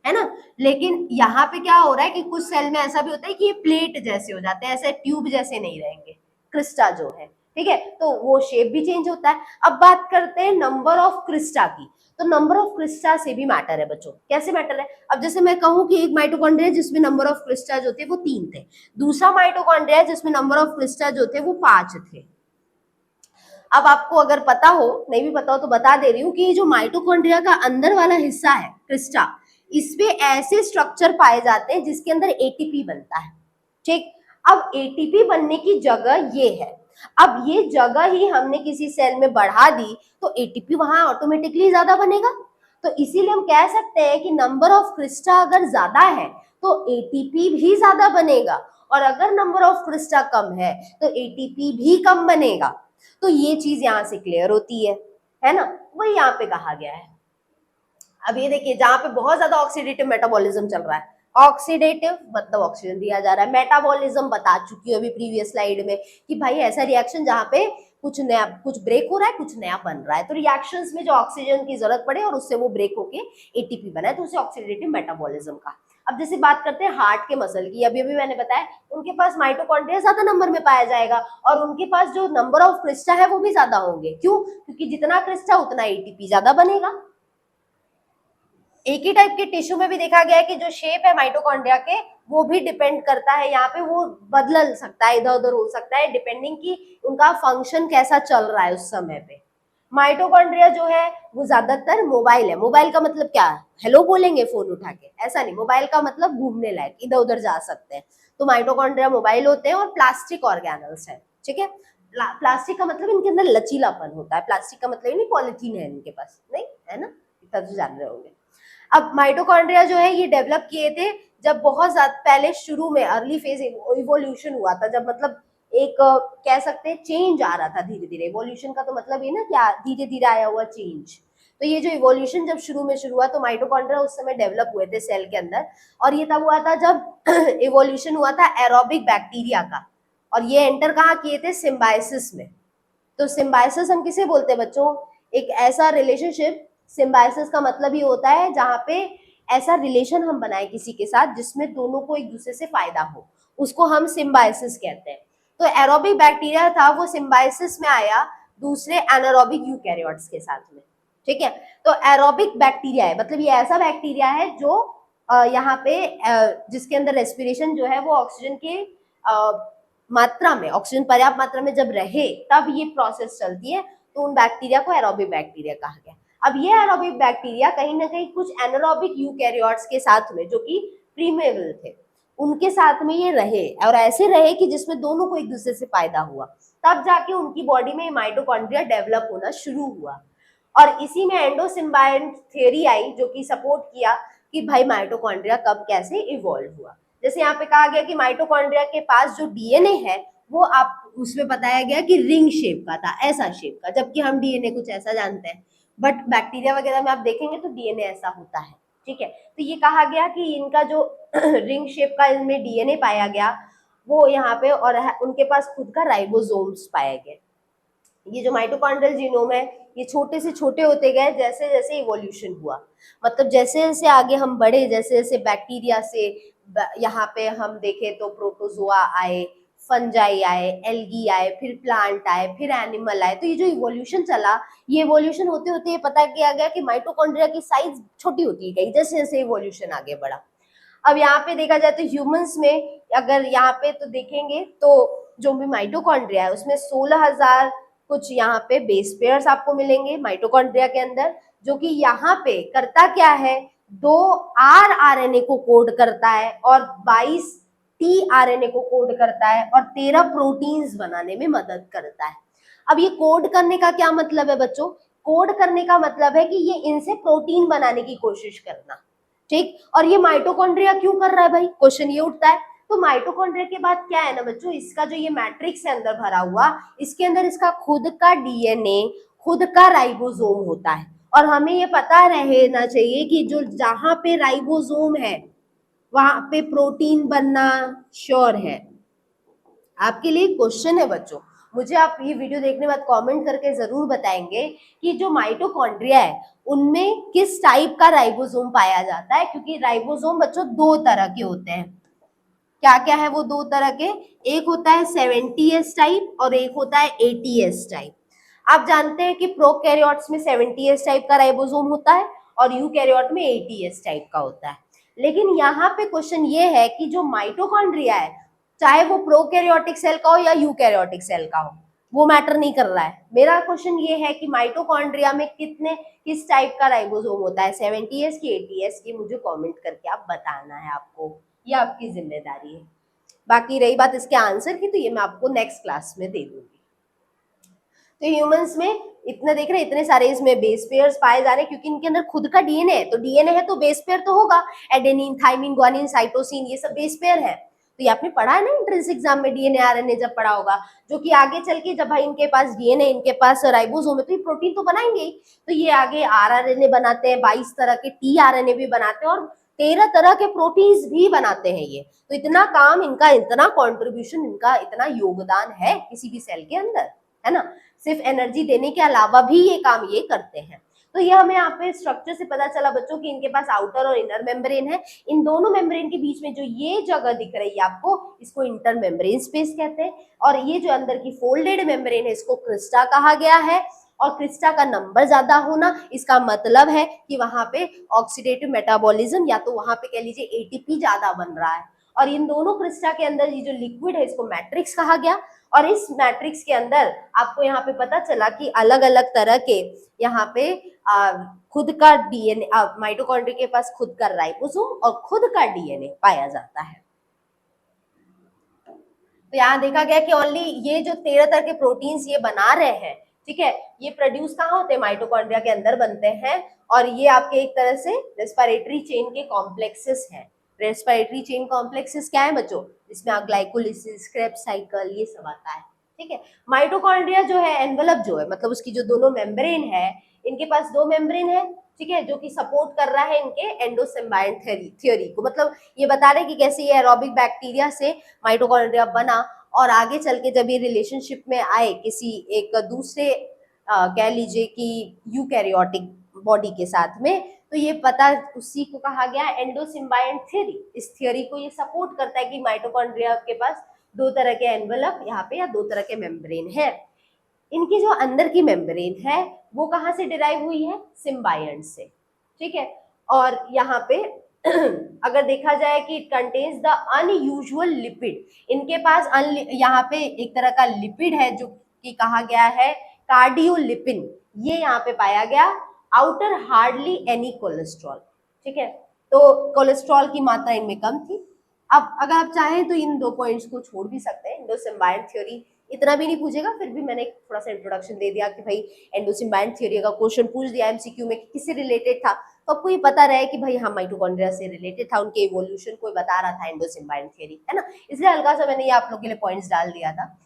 है ना, लेकिन यहाँ पे क्या हो रहा है कि कुछ सेल में ऐसा भी होता है कि ये प्लेट जैसे हो जाते हैं, ऐसे ट्यूब जैसे नहीं रहेंगे, क्रिस्टा जो है, ठीक है, तो वो शेप भी चेंज होता है। अब बात करते हैं नंबर ऑफ क्रिस्टा की, तो नंबर ऑफ क्रिस्टा से भी मैटर है बच्चों, कैसे मैटर है। अब जैसे मैं कहूँ कि एक माइटोकॉन्ड्रिया जिसमें नंबर ऑफ क्रिस्टा जो थे वो 3 थे, दूसरा माइटोकॉन्ड्रिया जिसमें नंबर ऑफ क्रिस्टा जो थे वो 5 थे। अब आपको अगर पता हो, नहीं भी पता हो तो बता दे रही हूँ कि जो माइटोकॉन्ड्रिया का अंदर वाला हिस्सा है क्रिस्टा, इसमें ऐसे स्ट्रक्चर पाए जाते हैं जिसके अंदर एटीपी बनता है, ठीक। अब एटीपी बनने की जगह ये है, अब ये जगह ही हमने किसी सेल में बढ़ा दी तो एटीपी वहां ऑटोमेटिकली ज्यादा बनेगा। तो इसीलिए हम कह सकते हैं कि नंबर ऑफ क्रिस्टा अगर ज्यादा है तो एटीपी भी ज्यादा बनेगा, और अगर नंबर ऑफ क्रिस्टा कम है तो एटीपी भी कम बनेगा। तो ये चीज यहाँ से क्लियर होती है ना, वही यहाँ पे कहा गया है। अब ये देखिए, जहां पे बहुत ज्यादा ऑक्सीडेटिव मेटाबॉलिज्म चल रहा है, ऑक्सीडेटिव मतलब ऑक्सीजन दिया जा रहा है, मेटाबॉलिज्म बता चुकी हूँ अभी प्रीवियस स्लाइड में कि भाई ऐसा रिएक्शन जहां पे कुछ नया, कुछ ब्रेक हो रहा है, कुछ नया बन रहा है, तो रिएक्शंस में जो ऑक्सीजन की जरूरत पड़े और उससे वो ब्रेक होके एटीपी बना है, तो उसे ऑक्सीडेटिव मेटाबॉलिज्म का। अब जैसे बात करते हैं हार्ट के मसल की, अभी अभी मैंने बताया उनके पास माइटोकॉन्ड्रिया ज्यादा नंबर में पाया जाएगा और उनके पास जो नंबर ऑफ क्रिस्टा है वो भी ज्यादा होंगे। क्यों? क्योंकि जितना क्रिस्टा उतना एटीपी ज्यादा बनेगा। एक ही टाइप के टिश्यू में भी देखा गया है कि जो शेप है माइटोकॉन्ड्रिया के वो भी डिपेंड करता है, यहाँ पे वो बदल सकता है, इधर उधर हो सकता है, डिपेंडिंग कि उनका फंक्शन कैसा चल रहा है उस समय पे। माइटोकॉन्ड्रिया जो है वो ज्यादातर मोबाइल है। मोबाइल का मतलब क्या है? हेलो बोलेंगे फोन उठा के, ऐसा नहीं। मोबाइल का मतलब घूमने लायक, इधर उधर जा सकते हैं। तो माइटोकॉन्ड्रिया मोबाइल होते हैं और प्लास्टिक ऑर्गेनल्स है, ठीक है। प्लास्टिक का मतलब इनके अंदर लचीलापन होता है, प्लास्टिक का मतलब नहीं पॉलिथीन है इनके पास, नहीं है ना, इतना तो जान रहे होंगे। अब माइटोकॉन्ड्रिया जो है ये डेवलप किए थे जब बहुत ज्यादा पहले शुरू में अर्ली फेज इवोल्यूशन हुआ था, जब मतलब एक कह सकते हैं चेंज आ रहा था धीरे धीरे। इवोल्यूशन का तो मतलब ये ना क्या धीरे धीरे आया हुआ चेंज। तो ये जो इवोल्यूशन जब शुरू में शुरू हुआ तो माइटोकॉन्ड्रिया उस समय डेवलप हुए थे सेल के अंदर, और ये तब हुआ था जब इवोल्यूशन हुआ था एरोबिक बैक्टीरिया का, और ये एंटर कहाँ किए थे? सिम्बायोसिस में। तो सिम्बायोसिस हम किसे बोलते हैं बच्चों? एक ऐसा रिलेशनशिप, सिम्बायोसिस का मतलब ये होता है जहाँ पे ऐसा रिलेशन हम बनाए किसी के साथ जिसमें दोनों को एक दूसरे से फायदा हो, उसको हम सिम्बायोसिस कहते हैं। तो एरोबिक बैक्टीरिया था वो सिम्बायोसिस में आया दूसरे एनारोबिक यूकैरियोट्स के साथ में, ठीक है। तो एरोबिक बैक्टीरिया है मतलब ये ऐसा बैक्टीरिया है जो यहाँ पे जिसके अंदर रेस्पिरेशन जो है वो ऑक्सीजन के मात्रा में, ऑक्सीजन पर्याप्त मात्रा में जब रहे तब ये प्रोसेस चलती है, तो उन बैक्टीरिया को एरोबिक बैक्टीरिया कहा गया। अब ये एरोबिक बैक्टीरिया कहीं ना कहीं कुछ एनारोबिक यूकैरियोट्स के साथ में जो कि प्रीमेबल थे उनके साथ में ये रहे, और ऐसे रहे कि जिसमें दोनों को एक दूसरे से फायदा हुआ, तब जाके उनकी बॉडी में माइटोकॉन्ड्रिया डेवलप होना शुरू हुआ। और इसी में एंडोसिम्बायंट थ्योरी आई जो कि सपोर्ट किया कि भाई माइटोकॉन्ड्रिया कब कैसे इवॉल्व हुआ। जैसे यहाँ पे कहा गया कि माइटोकॉन्ड्रिया के पास जो डीएनए है वो आप उसमें बताया गया कि रिंग शेप का था, ऐसा शेप का, जबकि हम डीएनए कुछ ऐसा जानते हैं, बट बैक्टीरिया वगैरह में आप देखेंगे तो डीएनए ऐसा होता है, ठीक है। तो ये कहा गया कि इनका जो रिंग शेप का इनमें डीएनए पाया गया वो यहाँ पे, और उनके पास खुद का राइबोसोम्स पाया गया। ये जो माइटोकॉन्ड्रियल जीनोम है ये छोटे से छोटे होते गए जैसे जैसे इवोल्यूशन हुआ, मतलब जैसे जैसे आगे हम बढ़े, जैसे जैसे बैक्टीरिया से यहाँ पे हम देखें तो प्रोटोजोआ आए, फंजाई आए, एल्गी आए, फिर प्लांट आए, फिर एनिमल आए। तो ये जो इवोल्यूशन चला, ये इवोल्यूशन होते होते ये पता किया गया कि माइटोकॉन्ड्रिया की साइज छोटी होती गई जैसे जैसे इवोल्यूशन आगे बढ़ा। अब यहाँ पे देखा जाए तो ह्यूमंस में अगर यहाँ पे तो देखेंगे तो जो भी माइटोकॉन्ड्रिया है उसमें 16,000 कुछ यहाँ पे बेस पेयर्स आपको मिलेंगे माइटोकॉन्ड्रिया के अंदर, जो कि यहाँ पे करता क्या है, 2 rRNA को कोड करता है और 22 tRNA को कोड करता है और 13 प्रोटीन्स बनाने में मदद करता है। अब ये कोड करने का क्या मतलब है बच्चों? कोड करने का मतलब है कि ये इनसे प्रोटीन बनाने की कोशिश करना, ठीक। और ये माइटोकॉन्ड्रिया क्यों कर रहा है भाई, क्वेश्चन ये उठता है। तो माइटोकॉन्ड्रिया के बाद क्या है ना बच्चों, इसका जो ये मैट्रिक्स है अंदर भरा हुआ, इसके अंदर इसका खुद का डीएनए, खुद का राइबोसोम होता है। और हमें ये पता रहना चाहिए कि जो जहां पे राइबोसोम है वहां पे प्रोटीन बनना श्योर है। आपके लिए क्वेश्चन है बच्चों, मुझे आप ये वीडियो देखने के बाद कमेंट करके जरूर बताएंगे कि जो माइटोकॉन्ड्रिया है उनमें किस टाइप का राइबोसोम पाया जाता है, क्योंकि राइबोसोम बच्चों 2 तरह के होते हैं। क्या क्या है वो 2 तरह के? एक होता है 70S टाइप और एक होता है 80S टाइप। आप जानते हैं कि प्रोकैरियोट्स में 70S टाइप का राइबोसोम होता है और यूकैरियोट में 80S टाइप का होता है। लेकिन यहाँ पे क्वेश्चन ये है कि जो माइटोकॉन्ड्रिया है, चाहे वो प्रोकैरियोटिक सेल का हो या यूकैरियोटिक सेल का हो, वो मैटर नहीं कर रहा है। मेरा क्वेश्चन ये है कि माइटोकॉन्ड्रिया में किस टाइप का राइबोसोम होता है, 70S की 80S की, मुझे कमेंट करके आप बताना है आपको, ये आपकी जिम्मेदारी है। बाकी रही बात इसके आंसर की, तो ये मैं आपको नेक्स्ट क्लास में दे दूंगी। तो ह्यूमंस में इतने देख रहे हैं, इतने सारे इसमें बेस पेयर्स पाए जा रहे हैं क्योंकि इनके अंदर खुद का डीएनए है, तो डीएनए है तो बेस पेयर तो होगा। एडेनिन, थाइमिन, ग्वानिन, साइटोसिन, ये सब बेस पेयर है। तो ये आपने पढ़ा है ना एंट्रेंस एग्जाम में, डीएनए आरएनए जब पढ़ा होगा, जो कि आगे चल के जब भाई इनके पास डीएनए, इनके पास राइबोसोम है, तो ये प्रोटीन तो बनाएंगे ही। तो ये आगे आरआरएनए बनाते हैं, 22 तरह के टीआरएनए भी बनाते हैं और 13 तरह के प्रोटीन्स भी बनाते हैं ये। तो इतना काम इनका, इतना कॉन्ट्रीब्यूशन इनका, इतना योगदान है किसी भी सेल के अंदर, है ना। सिर्फ एनर्जी देने के अलावा भी ये काम ये करते हैं। तो ये हमें यहाँ पे स्ट्रक्चर से पता चला बच्चों कि इनके पास आउटर और इनर मेम्ब्रेन है। इन दोनों मेम्ब्रेन के बीच में जो ये जगह दिख रही है आपको, इसको इंटर मेम्ब्रेन स्पेस कहते हैं। और ये जो अंदर की फोल्डेड मेम्ब्रेन है, इसको क्रिस्टा कहा गया है। और क्रिस्टा का नंबर ज्यादा होना, इसका मतलब है कि वहां पे ऑक्सीडेटिव मेटाबॉलिज्म, या तो वहां पे कह लीजिए एटीपी ज्यादा बन रहा है। और इन दोनों क्रिस्टा के अंदर ये जो लिक्विड है, इसको मैट्रिक्स कहा गया। और इस मैट्रिक्स के अंदर आपको यहाँ पे पता चला कि अलग अलग तरह के यहाँ पे खुद का डीएनए, माइटोकॉन्ड्रिया के पास खुद का राइबोसोम और खुद का डीएनए पाया जाता है। तो यहाँ देखा गया कि ओनली ये जो 13 तरह के प्रोटीन्स ये बना रहे हैं, ठीक है, ये प्रोड्यूस कहाँ होते हैं, माइटोकॉन्ड्रिया के अंदर बनते हैं। और ये आपके एक तरह से रेस्पिरेटरी चेन के कॉम्प्लेक्सेस हैं। रेस्पिरेटरी चेन कॉम्प्लेक्सेस क्या है बच्चों, इसमें ग्लाइकोलिसिस, क्रेब्स साइकिल, ये सब आता है, ठीक है। माइटोकॉन्ड्रिया जो है, एनवेलप जो है, मतलब उसकी जो दोनों मेम्ब्रेन है, इनके पास 2 मेम्ब्रेन है, ठीक है, जो कि सपोर्ट कर रहा है इनके एंडोसिम्बायंट थ्योरी को। मतलब ये बता रहे कि कैसे ये एरोबिक बैक्टीरिया से माइटोकॉन्ड्रिया बना और आगे चल के जब ये रिलेशनशिप में आए किसी एक दूसरे कह लीजिए कि यूकैरियोटिक बॉडी के साथ में, तो ये पता, उसी को कहा गया एंडोसिम्बायंट थ्योरी। इस थ्योरी को ये सपोर्ट करता है कि माइटोकॉन्ड्रिया के पास 2 तरह के एनवेलप यहाँ पे या 2 तरह के मेम्ब्रेन है। इनकी जो अंदर की मेम्ब्रेन है वो कहाँ से डिराइव हुई है, सिम्बायंट से, ठीक है। और यहाँ पे अगर देखा जाए कि it contains the unusual lipid, इनके पास यहाँ पे एक तरह का लिपिड है जो कि कहा गया है कार्डियोलिपिन, ये यहाँ पे पाया गया। आउटर हार्डली एनी कोलेस्ट्रॉल, ठीक है, तो कोलेस्ट्रॉल की मात्रा इनमें कम थी। अब अगर आप चाहें तो इन 2 पॉइंट्स को छोड़ भी सकते हैं। एंडोसिम्बायंट थ्योरी इतना भी नहीं पूछेगा, फिर भी मैंने थोड़ा सा इंट्रोडक्शन दे दिया कि भाई एंडोसिम्बायंट थ्योरी का क्वेश्चन पूछ दिया एमसीक्यू में कि किससे रिलेटेड था, तो आपको ये पता रहे कि भाई हाँ माइटोकॉन्ड्रिया से रिलेटेड था, उनके इवोल्यूशन को बता रहा था एंडोसिम्बायंट थ्योरी, है ना। इसलिए हल्का सा मैंने ये आप लोग के लिए पॉइंट्स डाल दिया था।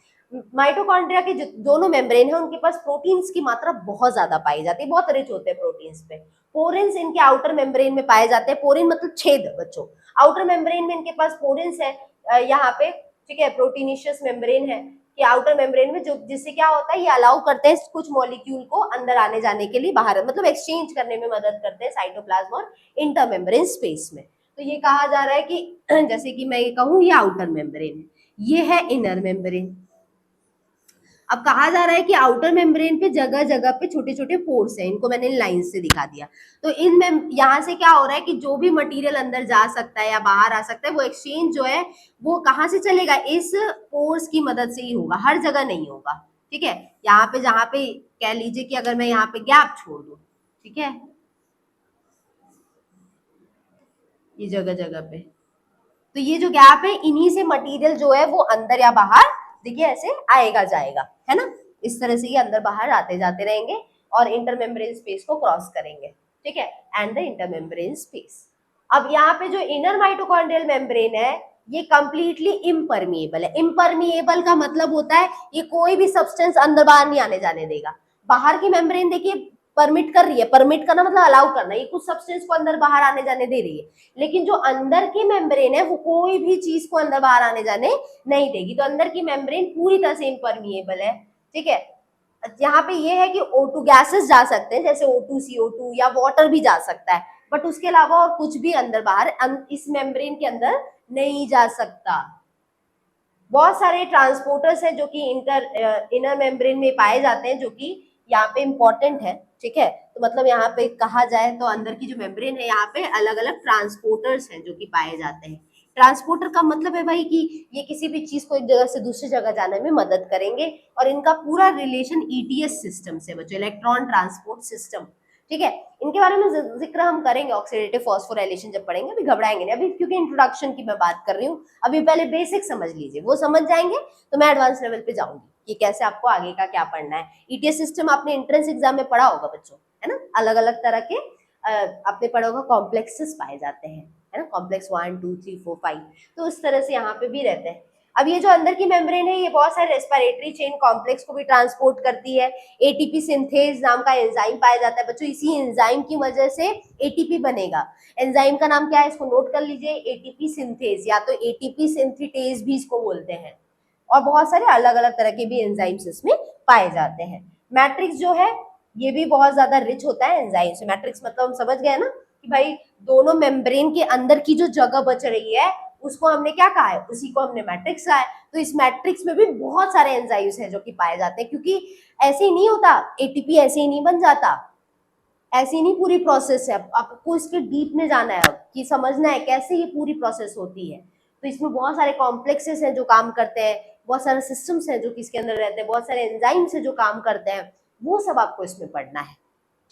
माइटोकॉन्ड्रिया के जो दोनों मेम्ब्रेन है उनके पास प्रोटीन्स की मात्रा बहुत ज्यादा पाई जाती है, बहुत रिच होते हैं प्रोटीन्स पे। पोरेंस इनके आउटर मेम्ब्रेन में पाए जाते हैं। पोरेन मतलब छेद बच्चों, आउटर मेम्ब्रेन में इनके पास पोरेंस है यहाँ पे, ठीक है, प्रोटीनिशियस मेम्ब्रेन है। कि आउटर मेम्ब्रेन में जो जिससे क्या होता है, ये अलाउ करते हैं कुछ मॉलिक्यूल को अंदर आने जाने के लिए, बाहर मतलब एक्सचेंज करने में मदद करते हैं साइटोप्लाज्म और इंटरमेम्ब्रेन स्पेस में। तो ये कहा जा रहा है कि जैसे कि मैं ये कहूँ, ये आउटर मेम्ब्रेन है, ये है इनर मेम्ब्रेन। अब कहा जा रहा है कि आउटर मेम्ब्रेन पे जगह जगह पे छोटे छोटे पोर्स हैं, इनको मैंने लाइन से दिखा दिया। तो इन में यहाँ से क्या हो रहा है कि जो भी मटेरियल अंदर जा सकता है या बाहर आ सकता है, वो एक्सचेंज जो है वो कहाँ से चलेगा, इस पोर्स की मदद से ही होगा, हर जगह नहीं होगा। ठीक है, यहाँ पे जहाँ पे कह लीजिए कि अगर मैं यहाँ पे गैप छोड़ दूं, ठीक है, ये जगह जगह पे, तो ये जो गैप है, इन्हीं से मटेरियल जो है वो अंदर या बाहर, देखिए ऐसे आएगा जाएगा, है ना, इस तरह से ये अंदर बाहर आते जाते रहेंगे और इंटरमेम्ब्रेन स्पेस को क्रॉस करेंगे। ठीक है, एंड द इंटरमेम्ब्रेन स्पेस। अब यहाँ पे जो इनर माइटोकॉन्ड्रियल मेम्ब्रेन है, ये कंप्लीटली इम्परमिएबल है। इम्परमिएबल का मतलब होता है ये कोई भी सब्सटेंस अंदर बाहर नहीं आने जाने देगा। बाहर की मेम्ब्रेन देखिए परमिट कर रही है, परमिट करना मतलब अलाउ करना, ये कुछ सब्सटेंस को अंदर बाहर आने जाने दे रही है, लेकिन जो अंदर की मेम्ब्रेन है वो कोई भी चीज को अंदर बाहर आने जाने नहीं देगी। तो अंदर की मेम्ब्रेन पूरी तरह से इम्परमिएबल है। ठीक है, यहाँ पे ये है कि O2 गैसेस जा सकते हैं, जैसे O2 CO2 या वाटर भी जा सकता है, बट उसके अलावा और कुछ भी अंदर बाहर इस मेम्ब्रेन के अंदर नहीं जा सकता। बहुत सारे ट्रांसपोर्टर्स हैं जो कि इनर मेम्ब्रेन में पाए जाते हैं, जो कि यहाँ पे इंपॉर्टेंट है। ठीक है, तो मतलब यहाँ पे कहा जाए तो अंदर की जो मेम्ब्रेन है, यहाँ पे अलग अलग ट्रांसपोर्टर्स हैं जो कि पाए जाते हैं। ट्रांसपोर्टर का मतलब है भाई कि ये किसी भी चीज को एक जगह से दूसरी जगह जाने में मदद करेंगे, और इनका पूरा रिलेशन ईटीएस सिस्टम से बच्चों, इलेक्ट्रॉन ट्रांसपोर्ट सिस्टम। ठीक है, इनके बारे में जिक्र हम करेंगे ऑक्सीडेटिव फॉस्फोराइलेशन जब पढ़ेंगे, अभी घबराएंगे नहीं, अभी क्योंकि इंट्रोडक्शन की मैं बात कर रही हूँ, अभी पहले बेसिक समझ लीजिए, वो समझ जाएंगे तो मैं एडवांस लेवल पे जाऊंगी कि कैसे आपको आगे का क्या पढ़ना है। ईटीएस सिस्टम आपने एंट्रेंस एग्जाम में पढ़ा होगा बच्चों, है ना, अलग अलग तरह के आपने पढ़ा होगा, कॉम्प्लेक्सेस पाए जाते हैं, है ना, कॉम्प्लेक्स 1 2 3 4 5, तो उस तरह से यहाँ पे भी रहते हैं। अब ये जो अंदर की मेम्ब्रेन है, ये बहुत सारे रेस्पिरेटरी चेन कॉम्प्लेक्स को भी ट्रांसपोर्ट करती है। एटीपी सिंथेज नाम का एंजाइम पाया जाता है बच्चों, इसी एंजाइम की वजह से एटीपी बनेगा। एंजाइम का नाम क्या है, इसको नोट कर लीजिए, एटीपी सिंथेज, या तो एटीपी सिंथेटेज भी इसको बोलते हैं। और बहुत सारे अलग अलग तरह के भी एंजाइम्स इसमें पाए जाते हैं। मैट्रिक्स जो है ये भी बहुत ज्यादा रिच होता है एंजाइम से। मैट्रिक्स मतलब हम समझ गए ना कि भाई दोनों मेम्ब्रेन के अंदर की जो जगह बच रही है उसको हमने क्या कहा है, उसी को हमने मैट्रिक्स कहा है। तो इस मैट्रिक्स में भी बहुत सारे एंजाइम्स हैं जो कि पाए जाते हैं, क्योंकि ऐसे ही नहीं होता, एटीपी ऐसे ही नहीं बन जाता, ऐसी नहीं पूरी प्रोसेस है। आपको इसके डीप में जाना है अब कि समझना है कैसे ये पूरी प्रोसेस होती है। तो इसमें बहुत सारे कॉम्प्लेक्सेस हैं जो काम करते हैं, बहुत सारे सिस्टम्स हैं जो कि इसके अंदर रहते हैं, बहुत सारे एंजाइम्स हैं जो काम करते हैं, वो सब आपको इसमें पढ़ना है।